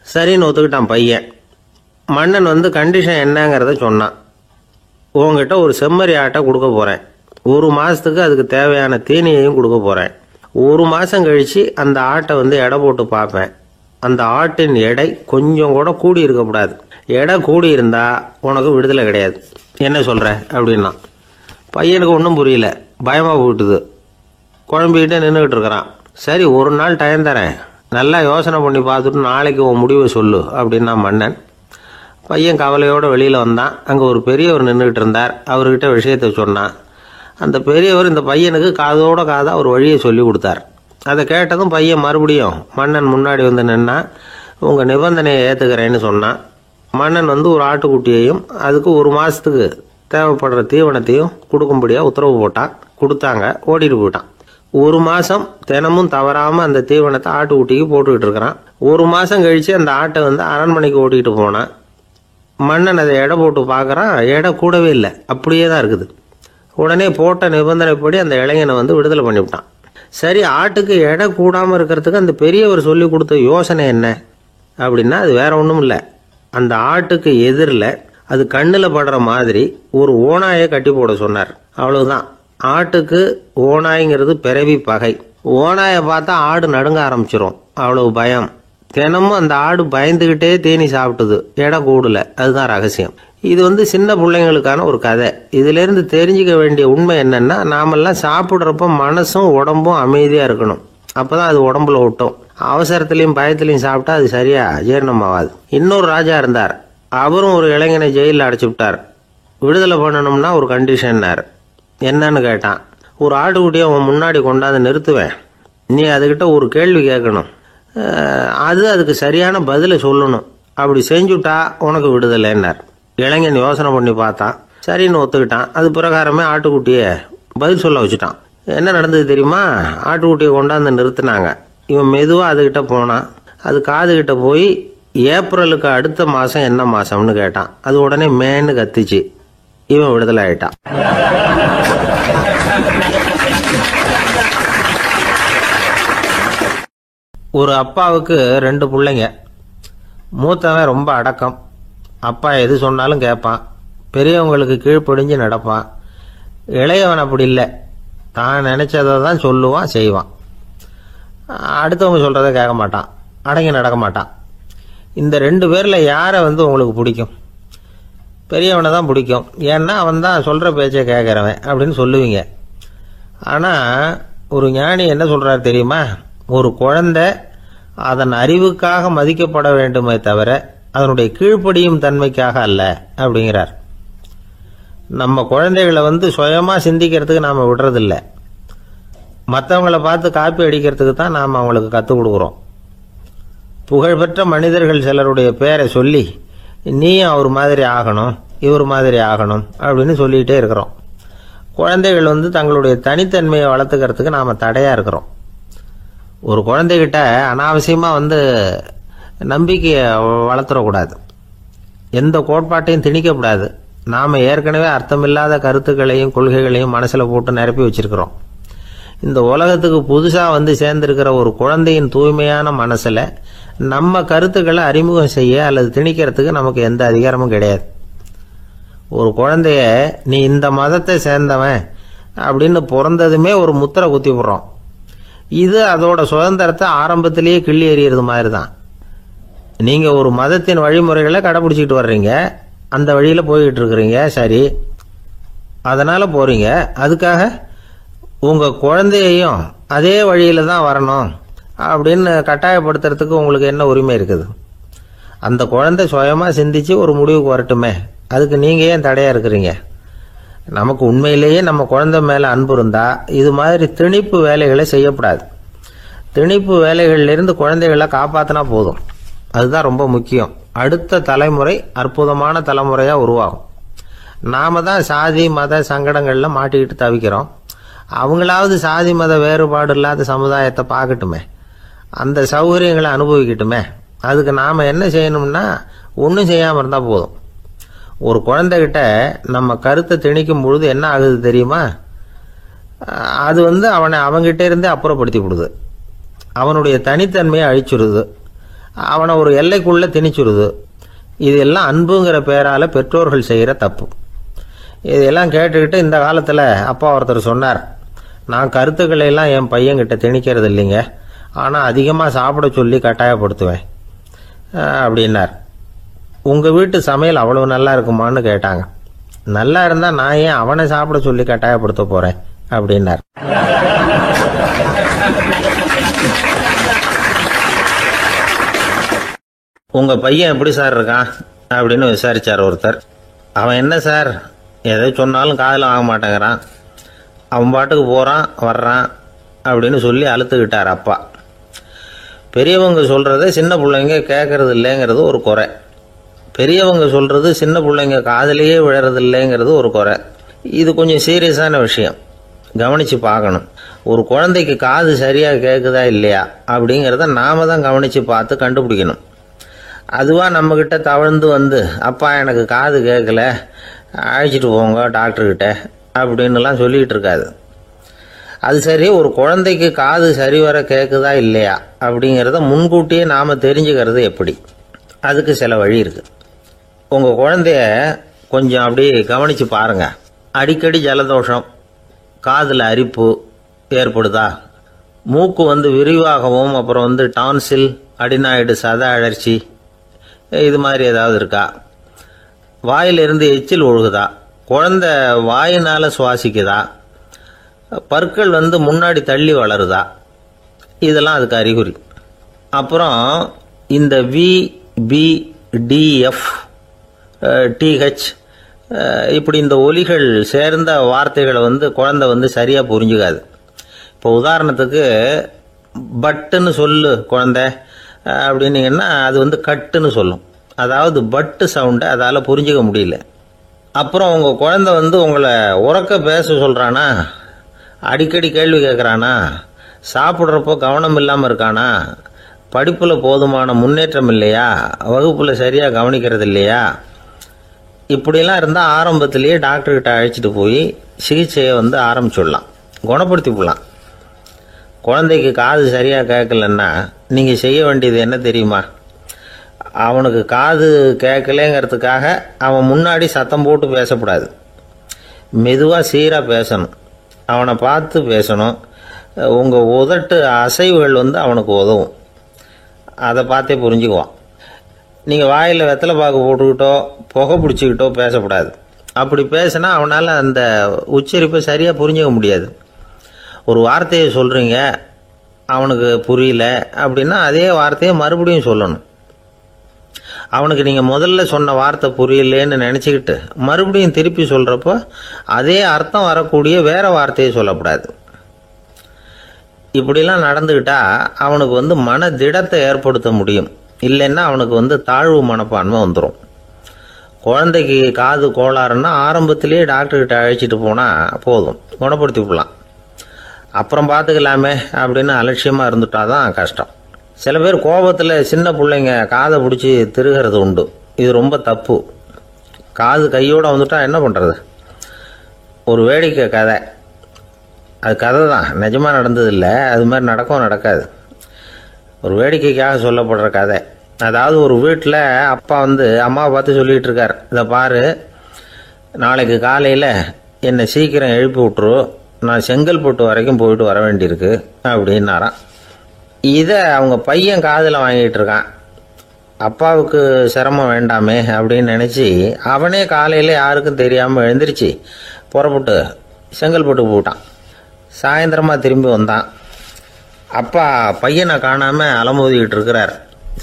சரின்னு ஒத்துக்கிட்டான் பையன். மன்னன் கண்டிஷன் என்னங்கிறத சொன்னான். உங்ககிட்ட ஒரு செம்மறி ஆட்டை கொடுக்க போகிறேன். 1 மாதத்துக்கு அதுக்கு தேவையான தீனியையும் கொடுக்க போகிறேன். ஒரு மாதம் கழித்து அந்த ஆட்டை வந்து எடை போட்டு பார்ப்பேன். அந்த ஆட்டின் எடை கொஞ்சம் கூட கூடி இருக்கக்கூடாது. எடை கூடி இருந்தால் உனக்கு விடுதலை கிடையாது. என்ன சொல்கிற அப்படின்னா பையனுக்கு ஒன்றும் புரியல, பயமாக போயிட்டுது. குழம்பிக்கிட்டே நின்றுக்கிட்டு இருக்கிறான். சரி, ஒரு நாள் டைம் தரேன், நல்லா யோசனை பண்ணி பார்த்துட்டு நாளைக்கு உன் முடிவை சொல்லு அப்படின்னா மன்னன். பையன் கவலையோடு வெளியில் வந்தான். அங்கே ஒரு பெரியவர் நின்றுக்கிட்டு இருந்தார். அவர்கிட்ட விஷயத்தை சொன்னான். அந்த பெரியவர் இந்த பையனுக்கு காதோட காதாக ஒரு வழியை சொல்லி கொடுத்தார். அதை கேட்டதும் பையன் மறுபடியும் மன்னன் முன்னாடி வந்து நின்னா, உங்கள் நிபந்தனையை ஏற்றுக்கிறேன்னு சொன்னான். மன்னன் வந்து ஒரு ஆட்டுக்குட்டியையும் அதுக்கு ஒரு மாதத்துக்கு தேவைப்படுற தீவனத்தையும் கொடுக்கும்படியாக உத்தரவு போட்டான். கொடுத்தாங்க, ஓடிட்டு போயிட்டான். ஒரு மாதம் தினமும் தவறாமல் அந்த தீவனத்தை ஆட்டுக்குட்டிக்கு போட்டுக்கிட்டு இருக்கிறான். ஒரு மாதம் கழித்து அந்த ஆட்டை வந்து அரண்மனைக்கு ஓட்டிகிட்டு போனான். மன்னன் அதை எடை போட்டு பார்க்குறான். எடை கூடவே இல்லை, அப்படியே தான் இருக்குது. உடனே போட்ட நிபந்தனைப்படி அந்த இளைஞனை வந்து விடுதலை பண்ணிவிட்டான். சரி, ஆட்டுக்கு எடை கூடாமல் இருக்கிறதுக்கு அந்த பெரியவர் சொல்லி கொடுத்த யோசனை என்ன அப்படின்னா, அது வேற ஒன்றும் இல்லை. அந்த ஆட்டுக்கு எதிரில் அது கண்ணில் படுற மாதிரி ஒரு ஓநாயை கட்டி போட சொன்னார். அவ்வளவுதான். ஆட்டுக்கு ஓநாய்ங்கிறது பிறவி பகை. ஓநாயை பார்த்தா ஆடு நடுங்க ஆரம்பிச்சிரும், அவ்வளவு பயம். தினமும் அந்த ஆடு பயந்துக்கிட்டே தேனி சாப்பிட்டுது, எடை கூடல. அதுதான் ரகசியம். இது வந்து சின்ன பிள்ளைங்களுக்கான ஒரு கதை. இதிலிருந்து தெரிஞ்சுக்க வேண்டிய உண்மை என்னன்னா, நாமெல்லாம் சாப்பிட்றப்ப மனசும் உடம்பும் அமைதியாக இருக்கணும். அப்போதான் அது உடம்புல ஒட்டும். அவசரத்துலையும் பயத்துலையும் சாப்பிட்டா அது சரியா ஜீரணமாகாது. இன்னொரு ராஜா இருந்தார். அவரும் ஒரு இளைஞனை ஜெயிலில் அடைச்சி விட்டார். விடுதலை பண்ணணும்னா ஒரு கண்டிஷன்னார். என்னன்னு கேட்டான். ஒரு ஆட்டுக்குட்டியை அவன் முன்னாடி கொண்டாந்து நிறுத்துவேன், நீ அதுக்கிட்ட ஒரு கேள்வி கேட்கணும், அதுக்கு சரியான பதிலை சொல்லணும். அப்படி செஞ்சுட்டா உனக்கு விடுதலைன்னார். இளைஞன் யோசனை பண்ணி பார்த்தான். சரின்னு ஒத்துக்கிட்டான். அது பிரகாரமே ஆட்டுக்குட்டியை பதில் சொல்ல வச்சுட்டான். என்ன நடந்தது தெரியுமா? ஆட்டுக்குட்டியை கொண்டாந்து நிறுத்தினாங்க. இவன் மெதுவாக அதுக்கிட்ட போனான். அது காதுகிட்ட போய் ஏப்ரலுக்கு அடுத்த மாதம் என்ன மாதம்னு கேட்டான். அது உடனே மேன்னு கத்திச்சு. இவன் விடுதலை ஆயிட்டான். ஒரு அப்பாவுக்கு 2 பிள்ளைங்க. மூத்தவன் ரொம்ப அடக்கம். அப்பா எது சொன்னாலும் கேட்பான், பெரியவங்களுக்கு கீழ்ப்படிஞ்சு நடப்பான். இளையவன் அப்படி இல்லை, தான் நினைச்சதை தான் சொல்லுவான், செய்வான். அடுத்தவங்க சொல்றதை கேட்க மாட்டான், அடங்கி நடக்க மாட்டான். இந்த 2 பேரில் யாரை வந்து உங்களுக்கு பிடிக்கும்? பெரியவனை தான் பிடிக்கும். ஏன்னா அவன் தான் சொல்கிற பேச்சை கேட்குறவன் அப்படின்னு சொல்லுவீங்க. ஆனால் ஒரு ஞானி என்ன சொல்கிறார் தெரியுமா? ஒரு குழந்தை அதன் அறிவுக்காக மதிக்கப்பட வேண்டுமே தவிர அதனுடைய கீழ்ப்படியும் தன்மைக்காக அல்ல அப்படிங்கிறார். நம்ம குழந்தைகளை வந்து சுயமாக சிந்திக்கிறதுக்கு நாம் விடுறதில்லை. மற்றவங்கள பார்த்து காப்பி அடிக்கிறதுக்கு தான் நாம் அவங்களுக்கு கற்றுக் கொடுக்குறோம். புகழ்பெற்ற மனிதர்கள் சிலருடைய பேரை சொல்லி, நீயும் அவர் மாதிரி ஆகணும், இவர் மாதிரி ஆகணும் அப்படின்னு சொல்லிகிட்டே இருக்கிறோம். குழந்தைகள் வந்து தங்களுடைய தனித்தன்மையை வளர்த்துக்கிறதுக்கு நாம் தடையாக இருக்கிறோம். ஒரு குழந்தைகிட்ட அனாவசியமாக வந்து நம்பிக்கையை வளர்த்துடக்கூடாது, எந்த கோட்பாட்டையும் திணிக்கக்கூடாது. நாம் ஏற்கனவே அர்த்தமில்லாத கருத்துக்களையும் கொள்கைகளையும் மனசில் போட்டு நிரப்பி வச்சிருக்கிறோம். இந்த உலகத்துக்கு புதுசாக வந்து சேர்ந்திருக்கிற ஒரு குழந்தையின் தூய்மையான மனசில் நம்ம கருத்துக்களை அறிமுகம் செய்ய அல்லது திணிக்கிறதுக்கு நமக்கு எந்த அதிகாரமும் கிடையாது. ஒரு குழந்தைய நீ இந்த மதத்தை சேர்ந்தவன் அப்படின்னு பிறந்ததுமே ஒரு முத்திரை குத்தி விடுறோம். இது அதோட சுதந்திரத்தை ஆரம்பத்திலேயே கிள்ளி எறிகிறது மாதிரி தான். நீங்கள் ஒரு மதத்தின் வழிமுறைகளை கடைபிடிச்சிக்கிட்டு வர்றீங்க, அந்த வழியில் போய்கிட்டு இருக்கிறீங்க, சரி, அதனால் போகிறீங்க. அதுக்காக உங்கள் குழந்தையையும் அதே வழியில் தான் வரணும் அப்படின்னு கட்டாயப்படுத்துறதுக்கு உங்களுக்கு என்ன உரிமை இருக்குது? அந்த குழந்தை சுயமாக சிந்திச்சு ஒரு முடிவுக்கு வரட்டுமே, அதுக்கு நீங்கள் ஏன் தடையாக இருக்கிறீங்க? நமக்கு உண்மையிலேயே நம்ம குழந்தை மேலே அன்பு இருந்தால் இது மாதிரி திணிப்பு வேலைகளை செய்யக்கூடாது. திணிப்பு வேலைகளிலிருந்து குழந்தைகளை காப்பாற்றினா போதும். அதுதான் ரொம்ப முக்கியம். அடுத்த தலைமுறை அற்புதமான தலைமுறையாக உருவாகும். நாம தான் சாதி மத சங்கடங்களில் மாட்டிக்கிட்டு தவிக்கிறோம். அவங்களாவது சாதி மத வேறுபாடு இல்லாத சமுதாயத்தை பார்க்கட்டுமே, அந்த சௌகரியங்களை அனுபவிக்கட்டுமே. அதுக்கு நாம் என்ன செய்யணும்னா ஒன்றும் செய்யாமல் இருந்தால் போதும். ஒரு குழந்தைகிட்ட நம்ம கருத்தை திணிக்கும் பொழுது என்ன ஆகுது தெரியுமா? அது வந்து அவனை அவங்ககிட்ட இருந்தே அப்புறப்படுத்தி விடுது. அவனுடைய தனித்தன்மையை அழிச்சுடுது. அவனை ஒரு எல்லைக்குள்ளே திணிச்சுடுது. இதெல்லாம் அன்புங்கிற பேரால் பெற்றோர்கள் செய்கிற தப்பு. இதெல்லாம் கேட்டுக்கிட்டு இந்த காலத்தில் அப்பா ஒருத்தர் சொன்னார், நான் கருத்துக்களை எல்லாம் என் பையன்கிட்ட திணிக்கிறது இல்லைங்க, ஆனால் அதிகமாக சாப்பிட சொல்லி கட்டாயப்படுத்துவேன் அப்படின்னார். உங்கள் வீட்டு சமையல் அவ்வளோ நல்லா இருக்குமான்னு கேட்டாங்க. நல்லா இருந்தால் நான் ஏன் அவனை சாப்பிட சொல்லி கட்டாயப்படுத்த போகிறேன் அப்படின்னார். உங்கள் பையன் எப்படி சார் இருக்கான் அப்படின்னு விசாரித்தார் ஒருத்தர். அவன் என்ன சார், எதை சொன்னாலும் காதில் வாங்க மாட்டேங்கிறான், அவன் பாட்டுக்கு போகிறான் வர்றான் அப்படின்னு சொல்லி அழுத்துக்கிட்டார் அப்பா. பெரியவங்க சொல்கிறத சின்ன பிள்ளைங்க கேட்கறது இல்லைங்கிறது ஒரு குறை, பெரியவங்க சொல்கிறது சின்ன பிள்ளைங்க காதிலேயே விழறது இல்லைங்கிறது ஒரு குறை. இது கொஞ்சம் சீரியஸான விஷயம், கவனித்து பார்க்கணும். ஒரு குழந்தைக்கு காது சரியாக கேட்குதா இல்லையா அப்படிங்கிறத நாம தான் கவனித்து பார்த்து கண்டுபிடிக்கணும். அதுவாக நம்மக்கிட்ட தவழ்ந்து வந்து அப்பா எனக்கு காது கேட்கல, அழைச்சிட்டு போங்க டாக்டர்கிட்ட அப்படின்னுலாம் சொல்லிகிட்டு இருக்காது. அது சரி, ஒரு குழந்தைக்கு காது சரிவர கேட்குதா இல்லையா அப்படிங்கிறத முன்கூட்டியே நாம் தெரிஞ்சுக்கிறது எப்படி? அதுக்கு சில வழி இருக்குது. உங்கள் குழந்தைய கொஞ்சம் அப்படி கவனித்து பாருங்கள். அடிக்கடி ஜலதோஷம், காதில் அரிப்பு ஏற்படுதா, மூக்கு விரிவாகவும் அப்புறம் டான்சில், அடினாய்டு, சத அழற்சி இது மாதிரி ஏதாவது இருக்கா, வாயிலிருந்து எச்சில் ஒழுகுதா, குழந்தை வாயினால் சுவாசிக்குதா, பற்கள் முன்னாடி தள்ளி வளருதா, இதெல்லாம் அதுக்கு அறிகுறி. அப்புறம் இந்த VBDF TH இப்படி இந்த ஒலிகள் சேர்ந்த வார்த்தைகளை குழந்தை சரியாக புரிஞ்சுக்காது. இப்போ உதாரணத்துக்கு பட்டுன்னு சொல்லு குழந்தை அப்படின்னீங்கன்னா அது கட்டுன்னு சொல்லும். அதாவது பட்டு சவுண்டை அதால் புரிஞ்சுக்க முடியல. அப்புறம் உங்கள் குழந்தை உங்களை உறக்க பேச சொல்கிறானா, அடிக்கடி கேள்வி கேட்குறானா, சாப்பிட்றப்போ கவனம் இல்லாமல் இருக்கானா, படிப்பில் போதுமான முன்னேற்றம் இல்லையா, வகுப்பில் சரியாக கவனிக்கிறது இல்லையா, இப்படிலாம் இருந்தால் ஆரம்பத்திலேயே டாக்டர்கிட்ட அழைச்சிட்டு போய் சிகிச்சையை ஆரம்பிச்சுடலாம், குணப்படுத்தி விடலாம். குழந்தைக்கு காது சரியாக கேட்கலன்னா நீங்கள் செய்ய வேண்டியது என்ன தெரியுமா? அவனுக்கு காது கேட்கலேங்கிறதுக்காக அவன் முன்னாடி சத்தம் போட்டு பேசக்கூடாது. மெதுவாக சீராக பேசணும், அவனை பார்த்து பேசணும். உங்கள் உதட்டு அசைவுகள் அவனுக்கு உதவும், அதை பார்த்தே புரிஞ்சுக்குவான். நீங்கள் வாயில் வெத்தலை பாக்கு போட்டுக்கிட்டோ புகை பிடிச்சிக்கிட்டோ பேசக்கூடாது. அப்படி பேசினா அவனால் அந்த உச்சரிப்பை சரியாக புரிஞ்சுக்க முடியாது. ஒரு வார்த்தையை சொல்கிறீங்க, அவனுக்கு புரியல அப்படின்னா அதே வார்த்தையை மறுபடியும் சொல்லணும். அவனுக்கு நீங்கள் முதல்ல சொன்ன வார்த்தை புரியலேன்னு நினச்சிக்கிட்டு மறுபடியும் திருப்பி சொல்கிறப்போ அதே அர்த்தம் வரக்கூடிய வேறு வார்த்தையை சொல்லக்கூடாது. இப்படிலாம் நடந்துக்கிட்டா அவனுக்கு மன திடத்தை ஏற்படுத்த முடியும். இல்லைன்னா அவனுக்கு தாழ்வு மனப்பான்மை வந்துடும். குழந்தைக்கு காது கோளாறுன்னா ஆரம்பத்திலேயே டாக்டர்கிட்ட அழைச்சிட்டு போனால் போதும், குணப்படுத்தி விடலாம். அப்புறம் பார்த்துக்கலாமே அப்படின்னு அலட்சியமாக இருந்துட்டாதான் கஷ்டம். சில பேர் கோபத்தில் சின்ன பிள்ளைங்க காதை பிடிச்சி திருகிறது உண்டு. இது ரொம்ப தப்பு. காது கையோடு வந்துட்டா என்ன பண்ணுறது? ஒரு வேடிக்கை கதை, அது கதை தான், நிஜமாக நடந்ததில்லை, அது மாதிரி நடக்காது. ஒரு வேடிக்கைக்காக சொல்லப்படுற கதை. அதாவது ஒரு வீட்டில் அப்பா அம்மாவை பார்த்து சொல்லிகிட்டு இருக்கார், இதை பாரு, நாளைக்கு காலையில் என்னை சீக்கிரம் எழுப்பி விட்டுரு, நான் செங்கல்பட்டு வரைக்கும் போயிட்டு வர வேண்டியிருக்கு அப்படின்னாராம். இதை அவங்க பையன் காதில் வாங்கிட்டு இருக்கான். அப்பாவுக்கு சிரமம் வேண்டாமே அப்படின்னு நினச்சி அவனே காலையில் யாருக்கும் தெரியாமல் எழுந்திரிச்சு புறப்பட்டு செங்கல்பட்டு போட்டான். சாயந்தரமாக திரும்பி வந்தான். அப்பா பையனை காணாமல் அலமோதிக்கிட்டு இருக்கிறார்.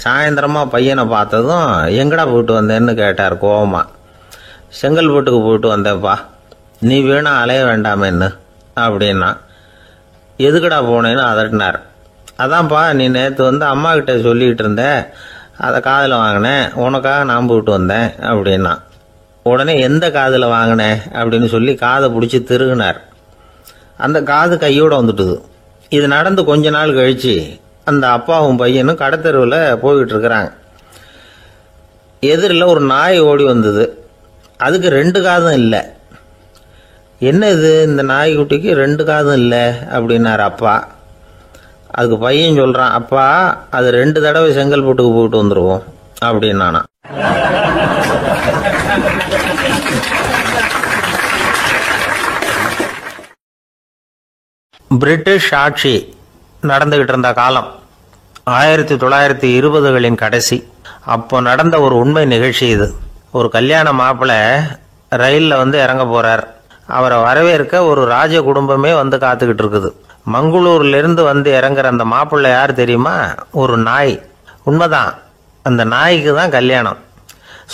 சாயந்தரமாக பையனை பார்த்ததும் எங்கடா போயிட்டு வந்தேன்னு கேட்டார் கோவமாக. செங்கல்பட்டுக்கு போயிட்டு வந்தேப்பா, நீ வேணா அலைய வேண்டாமேன்னு அப்படின்னா. எதுக்கடா போனேன்னு அதட்டினார். அதான்ப்பா, நீ நேற்று அம்மா கிட்ட சொல்லிகிட்டு இருந்த, அதை காதில் வாங்கினேன், உனக்காக நான் போயிட்டு வந்தேன் அப்படின்னா. உடனே எந்த காதில் வாங்கினேன் அப்படின்னு சொல்லி காதை பிடிச்சி திருகினார். அந்த காது கையோடு வந்துட்டுது. இது நடந்து கொஞ்ச நாள் கழிச்சு அந்த அப்பாவும் பையனும் கடத்தெருவில் போய்கிட்டு இருக்கிறாங்க. எதிரில் ஒரு நாய் ஓடி வந்தது. அதுக்கு 2 காதும் இல்லை. என்ன இது, இந்த நாய்க்குட்டிக்கு 2 காதும் இல்லை அப்படின்னார் அப்பா. அதுக்கு பையன் சொல்கிறான், அப்பா அது 2 தடவை செங்கல்பட்டுக்கு போயிட்டு வந்துடுவோம் அப்படின்னானா. பிரிட்டிஷ் ஆட்சி நடந்துகிட்டு இருந்த காலம் 1920களின் கடைசி. அப்போ நடந்த ஒரு உண்மை நிகழ்ச்சி இது. ஒரு கல்யாண மாப்பிள்ளை ரயிலில் இறங்க போறார். அவரை வரவேற்க ஒரு ராஜ குடும்பமே காத்துக்கிட்டு இருக்குது. மங்களூர்லேருந்து இறங்குற அந்த மாப்பிள்ளை யார் தெரியுமா? ஒரு நாய். உண்மைதான், அந்த நாய்க்கு தான் கல்யாணம்.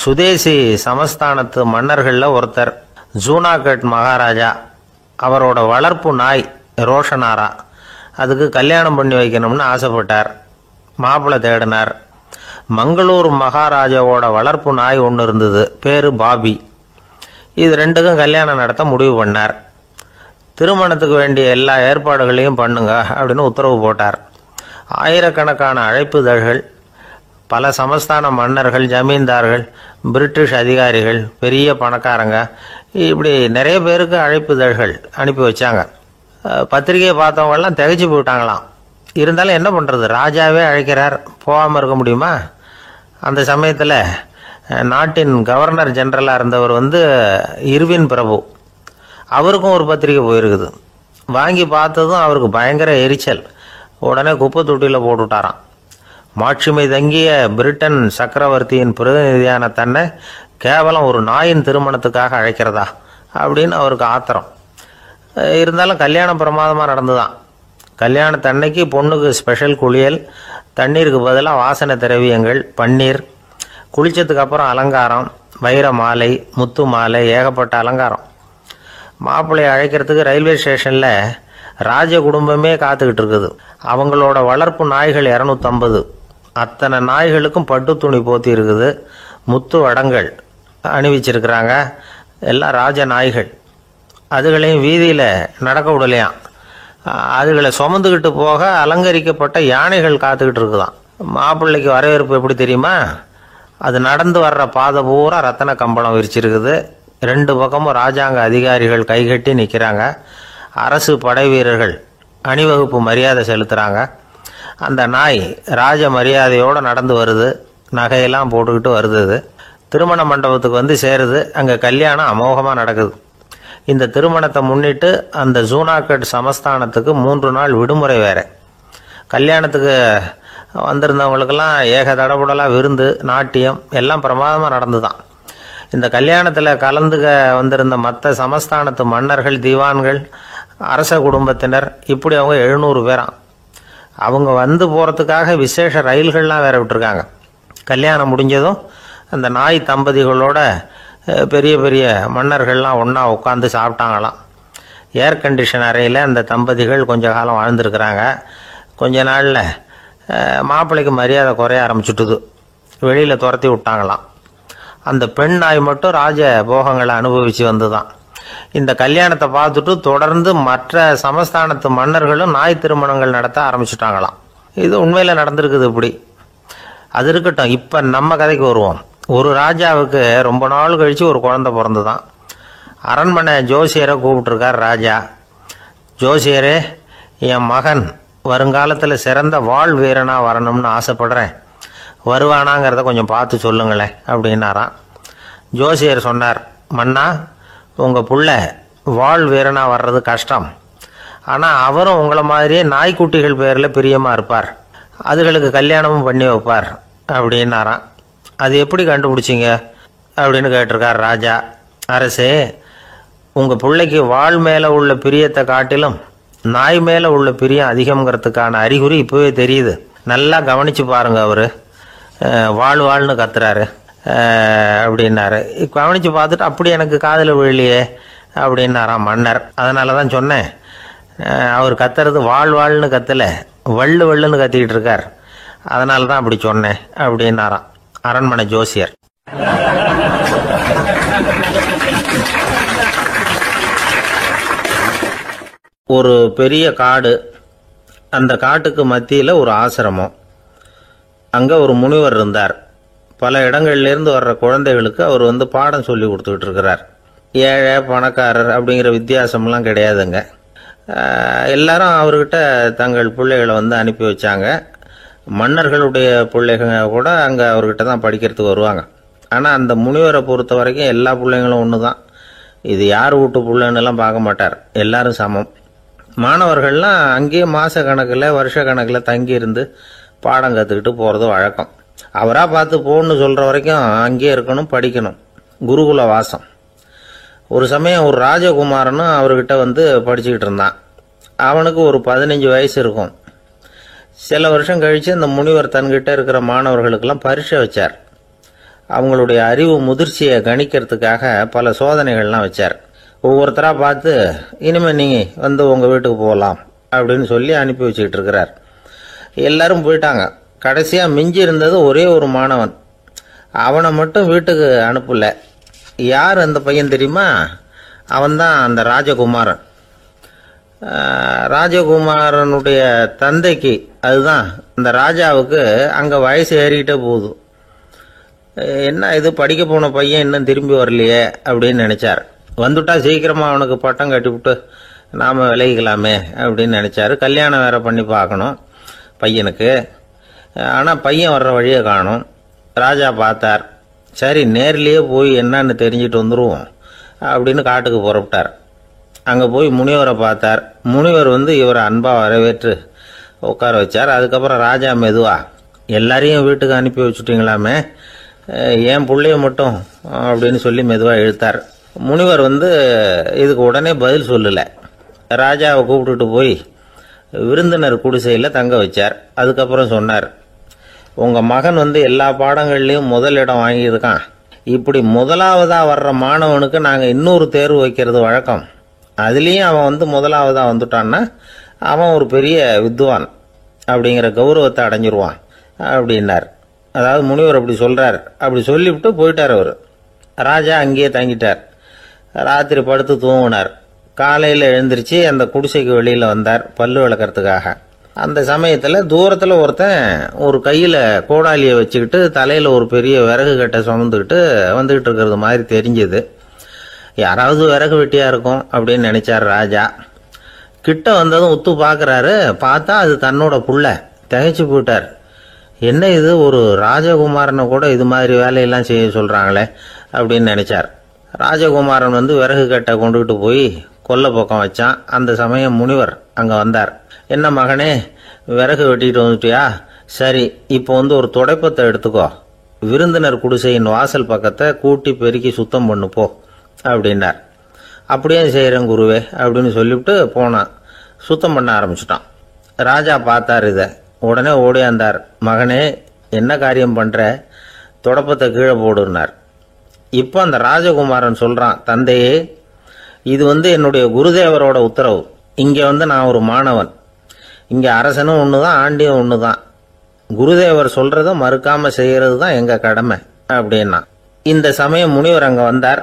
சுதேசி சமஸ்தானத்து மன்னர்களில் ஒருத்தர் ஜூனாகட் மகாராஜா. அவரோட வளர்ப்பு நாய் ரோஷனாரா. அதுக்கு கல்யாணம் பண்ணி வைக்கணும்னு ஆசைப்பட்டார். மாப்பிள்ளை தேடினார். மங்களூர் மகாராஜாவோட வளர்ப்பு நாய் ஒன்று இருந்தது, பேரு பாபி. இது ரெண்டுக்கும் கல்யாணம் நடத்த முடிவு பண்ணார். திருமணத்துக்கு வேண்டிய எல்லா ஏற்பாடுகளையும் பண்ணுங்க அப்படின்னு உத்தரவு போட்டார். ஆயிரக்கணக்கான அழைப்புதழ்கள், பல சமஸ்தான மன்னர்கள், ஜமீன்தார்கள், பிரிட்டிஷ் அதிகாரிகள், பெரிய பணக்காரங்க, இப்படி நிறைய பேருக்கு அழைப்புதழ்கள் அனுப்பி வச்சாங்க. பத்திரிகையை பார்த்தவங்கெல்லாம் திகைச்சு போயிட்டாங்களாம். இருந்தாலும் என்ன பண்ணுறது, ராஜாவே அழைக்கிறார், போகாமல் இருக்க முடியுமா? அந்த சமயத்தில் நாட்டின் கவர்னர் ஜெனரலாக இருந்தவர் இர்வின் பிரபு. அவருக்கும் ஒரு பத்திரிகை போயிருக்குது. வாங்கி பார்த்ததும் அவருக்கு பயங்கர எரிச்சல். உடனே குப்பை தொட்டியில் போட்டுவிட்டாராம். மாட்சிமை தங்கிய பிரிட்டன் சக்கரவர்த்தியின் பிரதிநிதியான தன்னை கேவலம் ஒரு நாயின் திருமணத்துக்காக அழைக்கிறதா அப்படின்னு அவருக்கு ஆத்திரம். இருந்தாலும் கல்யாணம் பிரமாதமாக நடந்துதான். கல்யாணத்தன்னைக்கு பொண்ணுக்கு ஸ்பெஷல் குளியல், தண்ணீருக்கு பதிலாக வாசனை திரவியங்கள், பன்னீர், குளிச்சதுக்கு அப்புறம் அலங்காரம், வைர மாலை, முத்து மாலை, ஏகப்பட்ட அலங்காரம். மாப்பிள்ளையை அழைக்கிறதுக்கு ரயில்வே ஸ்டேஷனில் ராஜ குடும்பமே காத்துக்கிட்டு இருக்குது. அவங்களோட வளர்ப்பு நாய்கள் 250. அத்தனை நாய்களுக்கும் பட்டு துணி போத்தி இருக்குது. முத்து வடங்கள் அணிவிச்சிருக்கிறாங்க. எல்லாம் ராஜ நாய்கள். அதுகளையும் வீதியில் நடக்க விடலையாம். அதுகளை சுமந்துக்கிட்டு போக அலங்கரிக்கப்பட்ட யானைகள் காத்துக்கிட்டு இருக்குதான். மாப்பிள்ளைக்கு வரவேற்பு எப்படி தெரியுமா? அது நடந்து வர்ற பாதை பூரா ரத்தன கம்பளம் விரிச்சிருக்குது. 2 பக்கமும் ராஜாங்க அதிகாரிகள் கைகட்டி நிற்கிறாங்க. அரசு படை வீரர்கள் அணிவகுப்பு மரியாதை செலுத்துகிறாங்க. அந்த நாய் ராஜ மரியாதையோடு நடந்து வருது. நகையெல்லாம் போட்டுக்கிட்டு வருது. திருமண மண்டபத்துக்கு சேருது. அங்கே கல்யாணம் அமோகமாக நடக்குது. இந்த திருமணத்தை முன்னிட்டு அந்த ஜூனாகட் சமஸ்தானத்துக்கு 3 நாள் விடுமுறை வேற. கல்யாணத்துக்கு வந்திருந்தவங்களுக்கெல்லாம் ஏக தடபுடலாக விருந்து, நாட்டியம் எல்லாம் பிரமாதமாக நடந்துதான். இந்த கல்யாணத்தில் கலந்துக்க வந்திருந்த மற்ற சமஸ்தானத்து மன்னர்கள், திவான்கள், அரச குடும்பத்தினர், இப்படி அவங்க 700 பேராம். அவங்க போகிறதுக்காக விசேஷ ரயில்கள்லாம் வேற விட்டுருக்காங்க. கல்யாணம் முடிஞ்சதும் அந்த நாய் தம்பதிகளோட பெரிய பெரிய மன்னர்கள்லாம் ஒன்றா உட்காந்து சாப்பிட்டாங்களாம். ஏர் கண்டிஷன் அறையில் அந்த தம்பதிகள் கொஞ்ச காலம் வாழ்ந்துருக்கிறாங்க. கொஞ்ச நாளில் மாப்பிள்ளைக்கு மரியாதை குறைய ஆரம்பிச்சுட்டுது. வெளியில் துரத்தி விட்டாங்களாம். அந்த பெண் நாய் மட்டும் ராஜ போகங்களை அனுபவித்து வந்துதான். இந்த கல்யாணத்தை பார்த்துட்டு தொடர்ந்து மற்ற சமஸ்தானத்து மன்னர்களும் நாய் திருமணங்கள் நடத்த ஆரம்பிச்சுட்டாங்களாம். இது உண்மையில் நடந்திருக்குது. இப்படி அது இருக்கட்டும். இப்போ நம்ம கதைக்கு வருவோம். ஒரு ராஜாவுக்கு ரொம்ப நாள் கழித்து ஒரு குழந்தை பிறந்துதான். அரண்மனை ஜோசியரை கூப்பிட்டுருக்கார் ராஜா. ஜோசியரே, என் மகன் வருங்காலத்தில் சிறந்த வாள் வீரனாக வரணும்னு ஆசைப்படுறேன். வருவானாங்கிறத கொஞ்சம் பார்த்து சொல்லுங்களேன் அப்படின்னாராம். ஜோசியர் சொன்னார், மன்னா, உங்கள் புள்ள வாள் வீரனாக வர்றது கஷ்டம். ஆனால் அவரும் உங்களை மாதிரியே நாய்க்குட்டிகள் பேரில் பிரியமாக இருப்பார். அதுகளுக்கு கல்யாணமும் பண்ணி வைப்பார் அப்படின்னாராம். அது எப்படி கண்டுபிடிச்சிங்க அப்படின்னு கேட்டிருக்கார் ராஜா. அரசே, உங்கள் பிள்ளைக்கு வாள் மேலே உள்ள பிரியத்தை காட்டிலும் நாய் மேலே உள்ள பிரியம் அதிகம்ங்கிறதுக்கான அறிகுறி இப்போவே தெரியுது. நல்லா கவனித்து பாருங்க. அவர் வாழ்னு கத்துறாரு அப்படின்னாரு. கவனித்து பார்த்துட்டு அப்படி எனக்கு காதில் விழலையே அப்படின்னாராம் மன்னர். அதனால தான் சொன்னேன், அவர் கத்துறது வாழ்னு கத்தலை, வள்ளுன்னு கத்திக்கிட்டு இருக்கார். அதனால தான் அப்படி சொன்னேன் அப்படின்னாராம் அரண்மனை ஜோசியர். ஒரு பெரிய காடு. அந்த காட்டுக்கு மத்தியில் ஒரு ஆசிரமம். அங்கே ஒரு முனிவர் இருந்தார். பல இடங்கள்லேருந்து வர்ற குழந்தைகளுக்கு அவர் பாடம் சொல்லி கொடுத்துக்கிட்டு இருக்கிறார். ஏழை பணக்காரர் அப்படிங்கிற வித்தியாசம்லாம் கிடையாதுங்க. எல்லாரும் அவர்கிட்ட தங்கள் பிள்ளைகளை அனுப்பி வச்சாங்க. மன்னர்களுடைய பிள்ளைங்க கூட அங்கே அவர்கிட்ட தான் படிக்கிறதுக்கு வருவாங்க. ஆனால் அந்த முனிவரை பொறுத்த வரைக்கும் எல்லா பிள்ளைங்களும் ஒன்று தான். இது யார் வீட்டு பிள்ளைன்னெல்லாம் பார்க்க மாட்டார். எல்லாரும் சமம். மாணவர்கள்லாம் அங்கேயே மாத கணக்கில் வருஷ கணக்கில் தங்கி இருந்து பாடம் கற்றுக்கிட்டு போகிறது வழக்கம். அவராக பார்த்து போகணுன்னு சொல்கிற வரைக்கும் அங்கேயே இருக்கணும், படிக்கணும். குருகுல வாசம். ஒரு சமயம் ஒரு ராஜகுமாரனும் அவர்கிட்ட வந்து படிச்சுக்கிட்டு இருந்தான். அவனுக்கு ஒரு 15 வயசு இருக்கும். சில வருஷம் கழித்து இந்த முனிவர் தன்கிட்ட இருக்கிற மாணவர்களுக்கெல்லாம் பரீட்சை வச்சார். அவங்களுடைய அறிவு முதிர்ச்சியை கணிக்கிறதுக்காக பல சோதனைகள்லாம் வச்சார். ஒவ்வொருத்தராக பார்த்து இனிமேல் நீங்கள் வந்து உங்கள் வீட்டுக்கு போகலாம் அப்படின்னு சொல்லி அனுப்பி வச்சுக்கிட்டு இருக்கிறார். எல்லாரும் போயிட்டாங்க. கடைசியாக மிஞ்சி இருந்தது ஒரே ஒரு மாணவன். அவனை மட்டும் வீட்டுக்கு அனுப்பல. யார் அந்த பையன் தெரியுமா? அவன்தான் அந்த ராஜகுமாரன். ராஜகுமாரனுடைய தந்தைக்கு, அதுதான் அந்த ராஜாவுக்கு, அங்கே வயசு ஏறிக்கிட்டே போகுது. என்ன இது, படிக்க போன பையன் இன்னும் திரும்பி வரலையே அப்படின்னு நினைச்சார். வந்துட்டா சீக்கிரமாக அவனுக்கு பட்டம் கட்டிவிட்டு நாம் விலகிக்கலாமே அப்படின்னு நினச்சாரு. கல்யாணம் வேற பண்ணி பார்க்கணும் பையனுக்கு. ஆனால் பையன் வர்ற வழியை காணும். ராஜா பார்த்தார். சரி, நேர்லேயே போய் என்னன்னு தெரிஞ்சுட்டு வந்துடுவோம் அப்படின்னு காட்டுக்கு புறப்பட்டார். அங்கே போய் முனிவரை பார்த்தார். முனிவர் வந்து இவரை அன்பாக வரவேற்று உட்கார வச்சார். அதுக்கப்புறம் ராஜா மெதுவா, எல்லாரையும் வீட்டுக்கு அனுப்பி வச்சுட்டீங்களாமே, ஏன் பிள்ளைய மட்டும் அப்படின்னு சொல்லி மெதுவாக இழுத்தார். முனிவர் வந்து இதுக்கு உடனே பதில் சொல்லலை. ராஜாவை கூப்பிட்டுட்டு போய் விருந்தினர் குடிசையில் தங்க வச்சார். அதுக்கப்புறம் சொன்னார், உங்கள் மகன் வந்து எல்லா பாடங்கள்லையும் முதலிடம் வாங்கியிருக்கான். இப்படி முதலாவதாக வர்ற மாணவனுக்கு நாங்கள் இன்னொரு தேர்வு வைக்கிறது வழக்கம். அதுலேயும் அவன் வந்து முதலாவதாக வந்துட்டான்னா அவன் ஒரு பெரிய வித்வான் அப்படிங்கிற கௌரவத்தை அடைஞ்சிருவான் அப்படின்னார். அதாவது முனிவர் அப்படி சொல்கிறார். அப்படி சொல்லிவிட்டு போயிட்டார் அவர். ராஜா அங்கேயே தங்கிட்டார். ராத்திரி படுத்து தூங்கினார். காலையில் எழுந்திரிச்சு அந்த குடிசைக்கு வெளியில் வந்தார் பல்லு விளக்கறதுக்காக. அந்த சமயத்தில் தூரத்தில் ஒருத்தன் ஒரு கையில் கோடாலியை வச்சுக்கிட்டு தலையில் ஒரு பெரிய விறகு கட்டை சுமந்துக்கிட்டு வந்துக்கிட்டு இருக்கிறது மாதிரி தெரிஞ்சது. யாராவது விறகு வெட்டியாக இருக்கும் அப்படின்னு நினைச்சார் ராஜா. கிட்ட வந்ததும் உத்து பார்க்குறாரு. பார்த்தா அது தன்னோட புள்ள. திகைச்சு போயிட்டார். என்ன இது, ஒரு ராஜகுமாரனை கூட இது மாதிரி வேலையெல்லாம் செய்ய சொல்கிறாங்களே அப்படின்னு நினைச்சார். ராஜகுமாரன் வந்து விறகு கட்டை கொண்டுகிட்டு போய் கொல்லை பக்கம் வச்சான். அந்த சமயம் முனிவர் அங்கே வந்தார். என்ன மகனே, விறகு வெட்டிட்டு வந்துட்டியா? சரி, இப்போ வந்து ஒரு துடைப்பத்தை எடுத்துக்கோ, விருந்தினர் குடிசையின் வாசல் பக்கத்தை கூட்டி பெருக்கி சுத்தம் பண்ணு போ அப்படின்னார். அப்படியே செய்கிறேன் குருவே அப்படின்னு சொல்லிவிட்டு போனான். சுத்தம் பண்ண ஆரம்பிச்சிட்டான். ராஜா பார்த்தார் இதை. உடனே ஓடியாந்தார். மகனே, என்ன காரியம் பண்ணுற? துடைப்பத்தை கீழே போடுனார். இப்போ அந்த ராஜகுமாரன் சொல்கிறான், தந்தையே, இது வந்து என்னுடைய குருதேவரோட உத்தரவு. இங்கே வந்து நான் ஒரு மாணவன். இங்கே அரசனும் ஒன்று தான், ஆண்டியும் ஒன்று தான். குருதேவர் சொல்கிறத மறுக்காமல் செய்கிறது தான் எங்கள் கடமை அப்படின்னா. இந்த சமயம் முனிவர் அங்கே வந்தார்.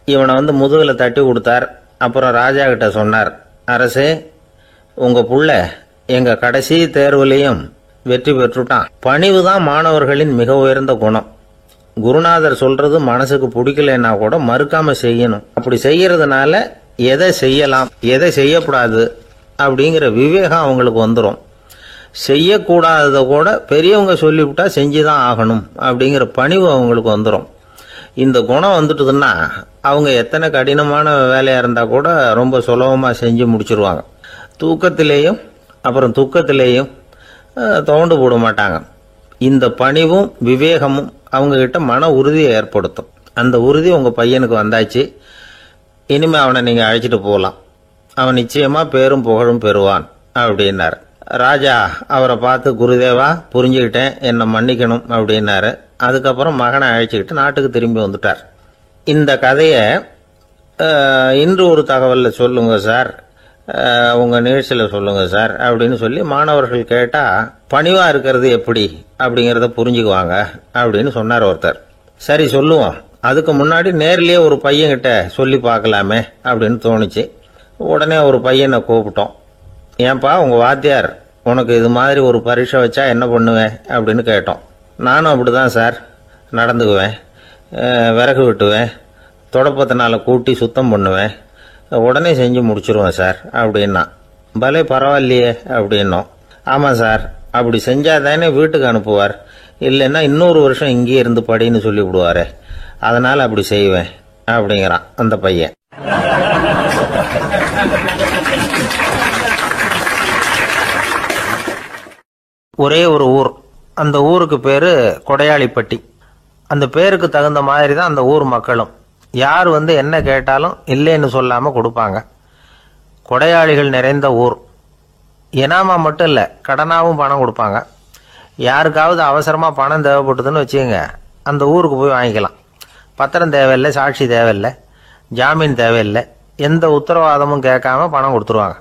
இவனை வந்து முதுகில் தட்டி கொடுத்தார். அப்புறம் ராஜா கிட்ட சொன்னார், அரசே, உங்கள் புள்ள எங்கள் கடைசி தேர்வுலையும் வெற்றி பெற்றுட்டான். பணிவு தான் மாணவர்களின் மிக உயர்ந்த குணம். குருநாதர் சொல்றது மனசுக்கு பிடிக்கலன்னா கூட மறுக்காம செய்யணும். அப்படி செய்யறதுனால எதை செய்யலாம் எதை செய்யக்கூடாது அப்படிங்கிற விவேகம் அவங்களுக்கு வந்துடும். செய்யக்கூடாததை கூட பெரியவங்க சொல்லிவிட்டா செஞ்சுதான் ஆகணும் அப்படிங்கிற பணிவு அவங்களுக்கு வந்துடும். இந்த குணம் வந்துட்டுதுன்னா அவங்க எத்தனை கடினமான வேலையா இருந்தா கூட ரொம்ப சுலபமா செஞ்சு முடிச்சிருவாங்க. தூக்கத்திலேயும் அப்புறம் துக்கத்திலேயும் தோண்டு போட மாட்டாங்க. இந்த பணிவும் விவேகமும் அவங்க கிட்ட மன உறுதியை ஏற்படுத்தும். அந்த உறுதி உங்க பையனுக்கு வந்தாச்சு. இனிமே அவனை நீங்க அழைச்சிட்டு போகலாம். அவன் நிச்சயமா பேரும் புகழும் பெறுவான் அப்படின்னாரு. ராஜா அவரை பார்த்து, குருதேவா, புரிஞ்சுக்கிட்டேன், என்னை மன்னிக்கணும் அப்படின்னாரு. அதுக்கப்புறம் மகனை அழைச்சிக்கிட்டு நாட்டுக்கு திரும்பி வந்துட்டார். இந்த கதையை இன்று ஒரு தகவலில் சொல்லுங்க சார், உங்கள் நிகழ்ச்சியில் சொல்லுங்க சார் அப்படின்னு சொல்லி மாணவர்கள் கேட்டால் பணிவாக இருக்கிறது எப்படி அப்படிங்கிறத புரிஞ்சுக்குவாங்க அப்படின்னு சொன்னார் ஒருத்தர். சரி சொல்லுவோம், அதுக்கு முன்னாடி நேர்லேயே ஒரு பையன்கிட்ட சொல்லி பார்க்கலாமே அப்படின்னு தோணுச்சு. உடனே ஒரு பையனை கூப்பிட்டோம். ஏன்பா, உங்கள் வாத்தியார் உனக்கு இது மாதிரி ஒரு பரீட்சை வச்சா என்ன பண்ணுவேன் அப்படின்னு கேட்டோம். நானும் அப்படி தான் சார் நடந்துக்குவேன், விறகு வெட்டுவேன், தொடப்பத்தினால கூட்டி சுத்தம் பண்ணுவேன், உடனே செஞ்சு முடிச்சிருவேன் சார் அப்படின்னா. பலே பரவாயில்லையே அப்படின்னோம். ஆமாம் சார், அப்படி செஞ்சால் தானே வீட்டுக்கு அனுப்புவார், இல்லைன்னா இன்னொரு வருஷம் இங்கேயே இருந்து படின்னு சொல்லி விடுவார், அதனால் அப்படி செய்வேன் அப்படிங்கிறான் அந்த பையன். ஒரே ஒரு ஊர், அந்த ஊருக்கு பேரு கொடையாளிப்பட்டி. அந்த பேருக்கு தகுந்த மாதிரி தான் அந்த ஊர் மக்களும். யார் வந்து என்ன கேட்டாலும் இல்லைன்னு சொல்லாம கொடுப்பாங்க. கொடையாளிகள் நிறைந்த ஊர். இனாமா மட்டும் இல்லை, கடனாவும் பணம் கொடுப்பாங்க. யாருக்காவது அவசரமா பணம் தேவைப்பட்டதுன்னு வச்சுக்கோங்க, அந்த ஊருக்கு போய் வாங்கிக்கலாம். பத்திரம் தேவையில்லை, சாட்சி தேவையில்லை, ஜாமீன் தேவையில்லை, எந்த உத்தரவாதமும் கேட்காம பணம் கொடுத்துருவாங்க.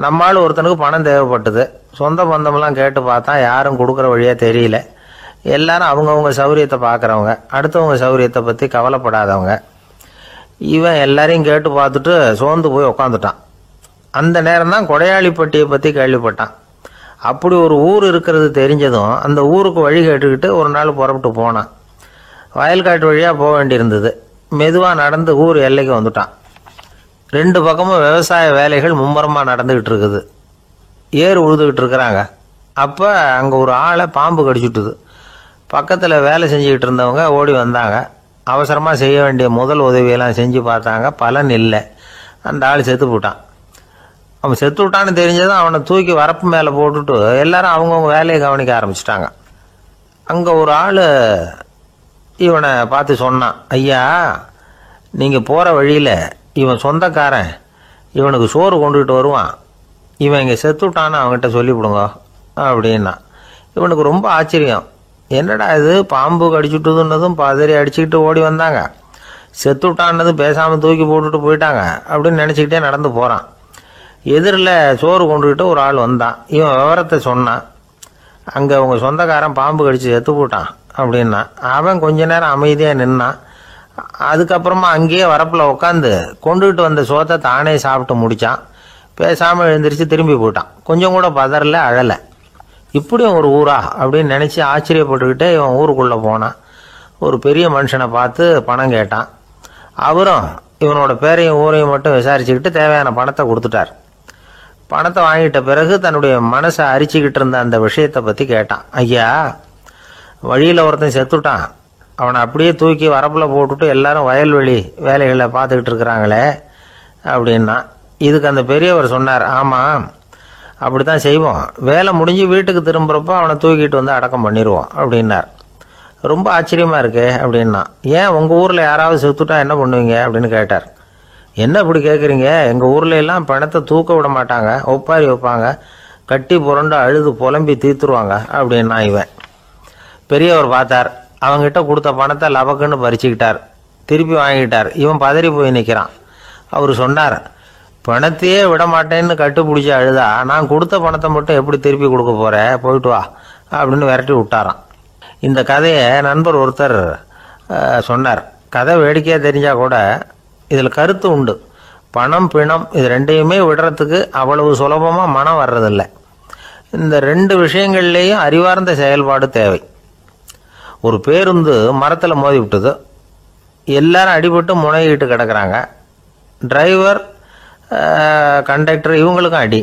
நம்மால் ஒருத்தனுக்கு பணம் தேவைப்பட்டது. சொந்த பந்தமெல்லாம் கேட்டு பார்த்தா யாரும் கொடுக்குற வழியா தெரியல. எல்லாரும் அவங்கவுங்க சௌரியத்தை பார்க்குறவங்க, அடுத்தவங்க சௌரியத்தை பற்றி கவலைப்படாதவங்க. இவன் எல்லாரையும் கேட்டு பார்த்துட்டு சோர்ந்து போய் உக்காந்துட்டான். அந்த நேரம் தான் கொடையாளிப்பட்டியை பற்றி கேள்விப்பட்டான். அப்படி ஒரு ஊர் இருக்கிறது தெரிஞ்சதும் அந்த ஊருக்கு வழி கேட்டுக்கிட்டு ஒரு நாள் புறப்பட்டு போனான். வயல்காட்டு வழியாக போக வேண்டியிருந்தது. மெதுவாக நடந்து ஊர் எல்லைக்கு வந்துட்டான். 2 பக்கமும் விவசாய வேலைகள் மும்முரமாக நடந்துக்கிட்டு இருக்குது. ஏர் உழுதுகிட்டு இருக்கிறாங்க. அப்போ அங்கே ஒரு ஆளை பாம்பு கடிச்சுட்டுது. பக்கத்தில் வேலை செஞ்சுக்கிட்டு இருந்தவங்க ஓடி வந்தாங்க. அவசரமாக செய்ய வேண்டிய முதல் உதவியெல்லாம் செஞ்சு பார்த்தாங்க. பலன் இல்லை. அந்த ஆள் செத்து போட்டான். அவன் செத்து விட்டான்னு தெரிஞ்சதும் அவனை தூக்கி வரப்பு மேலே போட்டுட்டு எல்லாரும் அவங்கவுங்க வேலையை கவனிக்க ஆரம்பிச்சிட்டாங்க. அங்கே ஒரு ஆள் இவனை பார்த்து சொன்னான், ஐயா, நீங்கள் போகிற வழியில் இவன் சொந்தக்காரன் இவனுக்கு சோறு கொண்டுகிட்டு வருவான். இவன் இங்கே செத்துட்டான்னு அவங்ககிட்ட சொல்லிவிடுங்க அப்படின்னா. இவனுக்கு ரொம்ப ஆச்சரியம். என்னடா இது, பாம்பு கடிச்சுட்டுதுன்னதும் பதறி அடிச்சுக்கிட்டு ஓடி வந்தாங்க, செத்துட்டான்னதும் பேசாமல் தூக்கி போட்டுட்டு போயிட்டாங்க அப்படின்னு நினச்சிக்கிட்டே நடந்து போகிறான். எதிரில் சோறு கொண்டுக்கிட்டு ஒரு ஆள் வந்தான். இவன் விவரத்தை சொன்னான். அங்கே அவங்க சொந்தக்காரன் பாம்பு கடிச்சு செத்து போட்டான் அப்படின்னா. அவன் கொஞ்ச நேரம் அமைதியாக நின்னான். அதுக்கப்புறமா அங்கேயே வரப்பில் உட்காந்து கொண்டுகிட்டு வந்த சோத்தை தானே சாப்பிட்டு முடித்தான். பேசாமல் எழுந்திரிச்சு திரும்பி போயிட்டான். கொஞ்சம் கூட பதறல, அழலை. இப்படியும் ஒரு ஊரா அப்படின்னு நினச்சி ஆச்சரியப்பட்டுக்கிட்டே இவன் ஊருக்குள்ளே போனான். ஒரு பெரிய மனுஷனை பார்த்து பணம் கேட்டான். அவரும் இவனோட பேரையும் ஊரையும் மட்டும் விசாரிச்சுக்கிட்டு தேவையான பணத்தை கொடுத்துட்டார். பணத்தை வாங்கிட்ட பிறகு தன்னுடைய மனசை அரிச்சுக்கிட்டு இருந்த அந்த விஷயத்தை பற்றி கேட்டான். ஐயா, வழியில் ஒருத்தன் செத்துட்டான், அவனை அப்படியே தூக்கி வரப்பில் போட்டுட்டு எல்லாரும் வயல்வெளி வேலைகளை பார்த்துக்கிட்டு இருக்கிறாங்களே அப்படின்னா. இதுக்கு அந்த பெரியவர் சொன்னார், ஆமாம், அப்படி தான் செய்வோம். வேலை முடிஞ்சு வீட்டுக்கு திரும்புகிறப்போ அவனை தூக்கிட்டு வந்து அடக்கம் பண்ணிடுவோம் அப்படின்னார். ரொம்ப ஆச்சரியமாக இருக்கே அப்படின்னா. ஏன் உங்கள் ஊரில் யாராவது செத்துட்டா என்ன பண்ணுவீங்க அப்படின்னு கேட்டார். என்ன இப்படி கேட்குறீங்க, எங்கள் ஊரில் எல்லாம் பணத்தை தூக்க விட மாட்டாங்க, ஒப்பாரி வைப்பாங்க, கட்டி புரண்டு அழுது புலம்பி தீர்த்துருவாங்க அப்படின்னா. இவன் பெரியவர் பார்த்தார். அவங்ககிட்ட கொடுத்த பணத்தை லபக்குன்னு பறிச்சுக்கிட்டார். திருப்பி வாங்கிட்டார். இவன் பதறி போய் நிற்கிறான். அவர் சொன்னார், பணத்தையே விட மாட்டேன்னு கட்டுப்பிடிச்சி அழுதா நான் கொடுத்த பணத்தை மட்டும் எப்படி திருப்பி கொடுக்க போகிறேன், போயிட்டு வா அப்படின்னு விரட்டி விட்டாராம். இந்த கதையை நண்பர் ஒருத்தர் சொன்னார். கதை வேடிக்கையாக தெரிஞ்சால் கூட இதில் கருத்து உண்டு. பணம் பிணம் இது ரெண்டையுமே விடுறதுக்கு அவ்வளவு சுலபமாக மனம் வர்றதில்லை. இந்த 2 விஷயங்கள்லேயும் அறிவார்ந்த செயல்பாடு தேவை. ஒரு பேருந்து மரத்தில் மோதி விட்டுது. எல்லாரும் அடிபட்டு முனைகிட்டு கிடக்கிறாங்க. டிரைவர், கண்டக்டர் இவங்களுக்கும் அடி.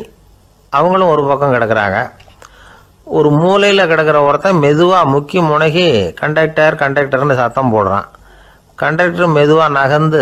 அவங்களும் ஒரு பக்கம் கிடக்கிறாங்க. ஒரு மூலையில் கிடக்கிற ஒருத்தன் மெதுவாக முக்கி முனகி கண்டக்டர்னு சத்தம் போடுறான். கண்டக்டர் மெதுவாக நகர்ந்து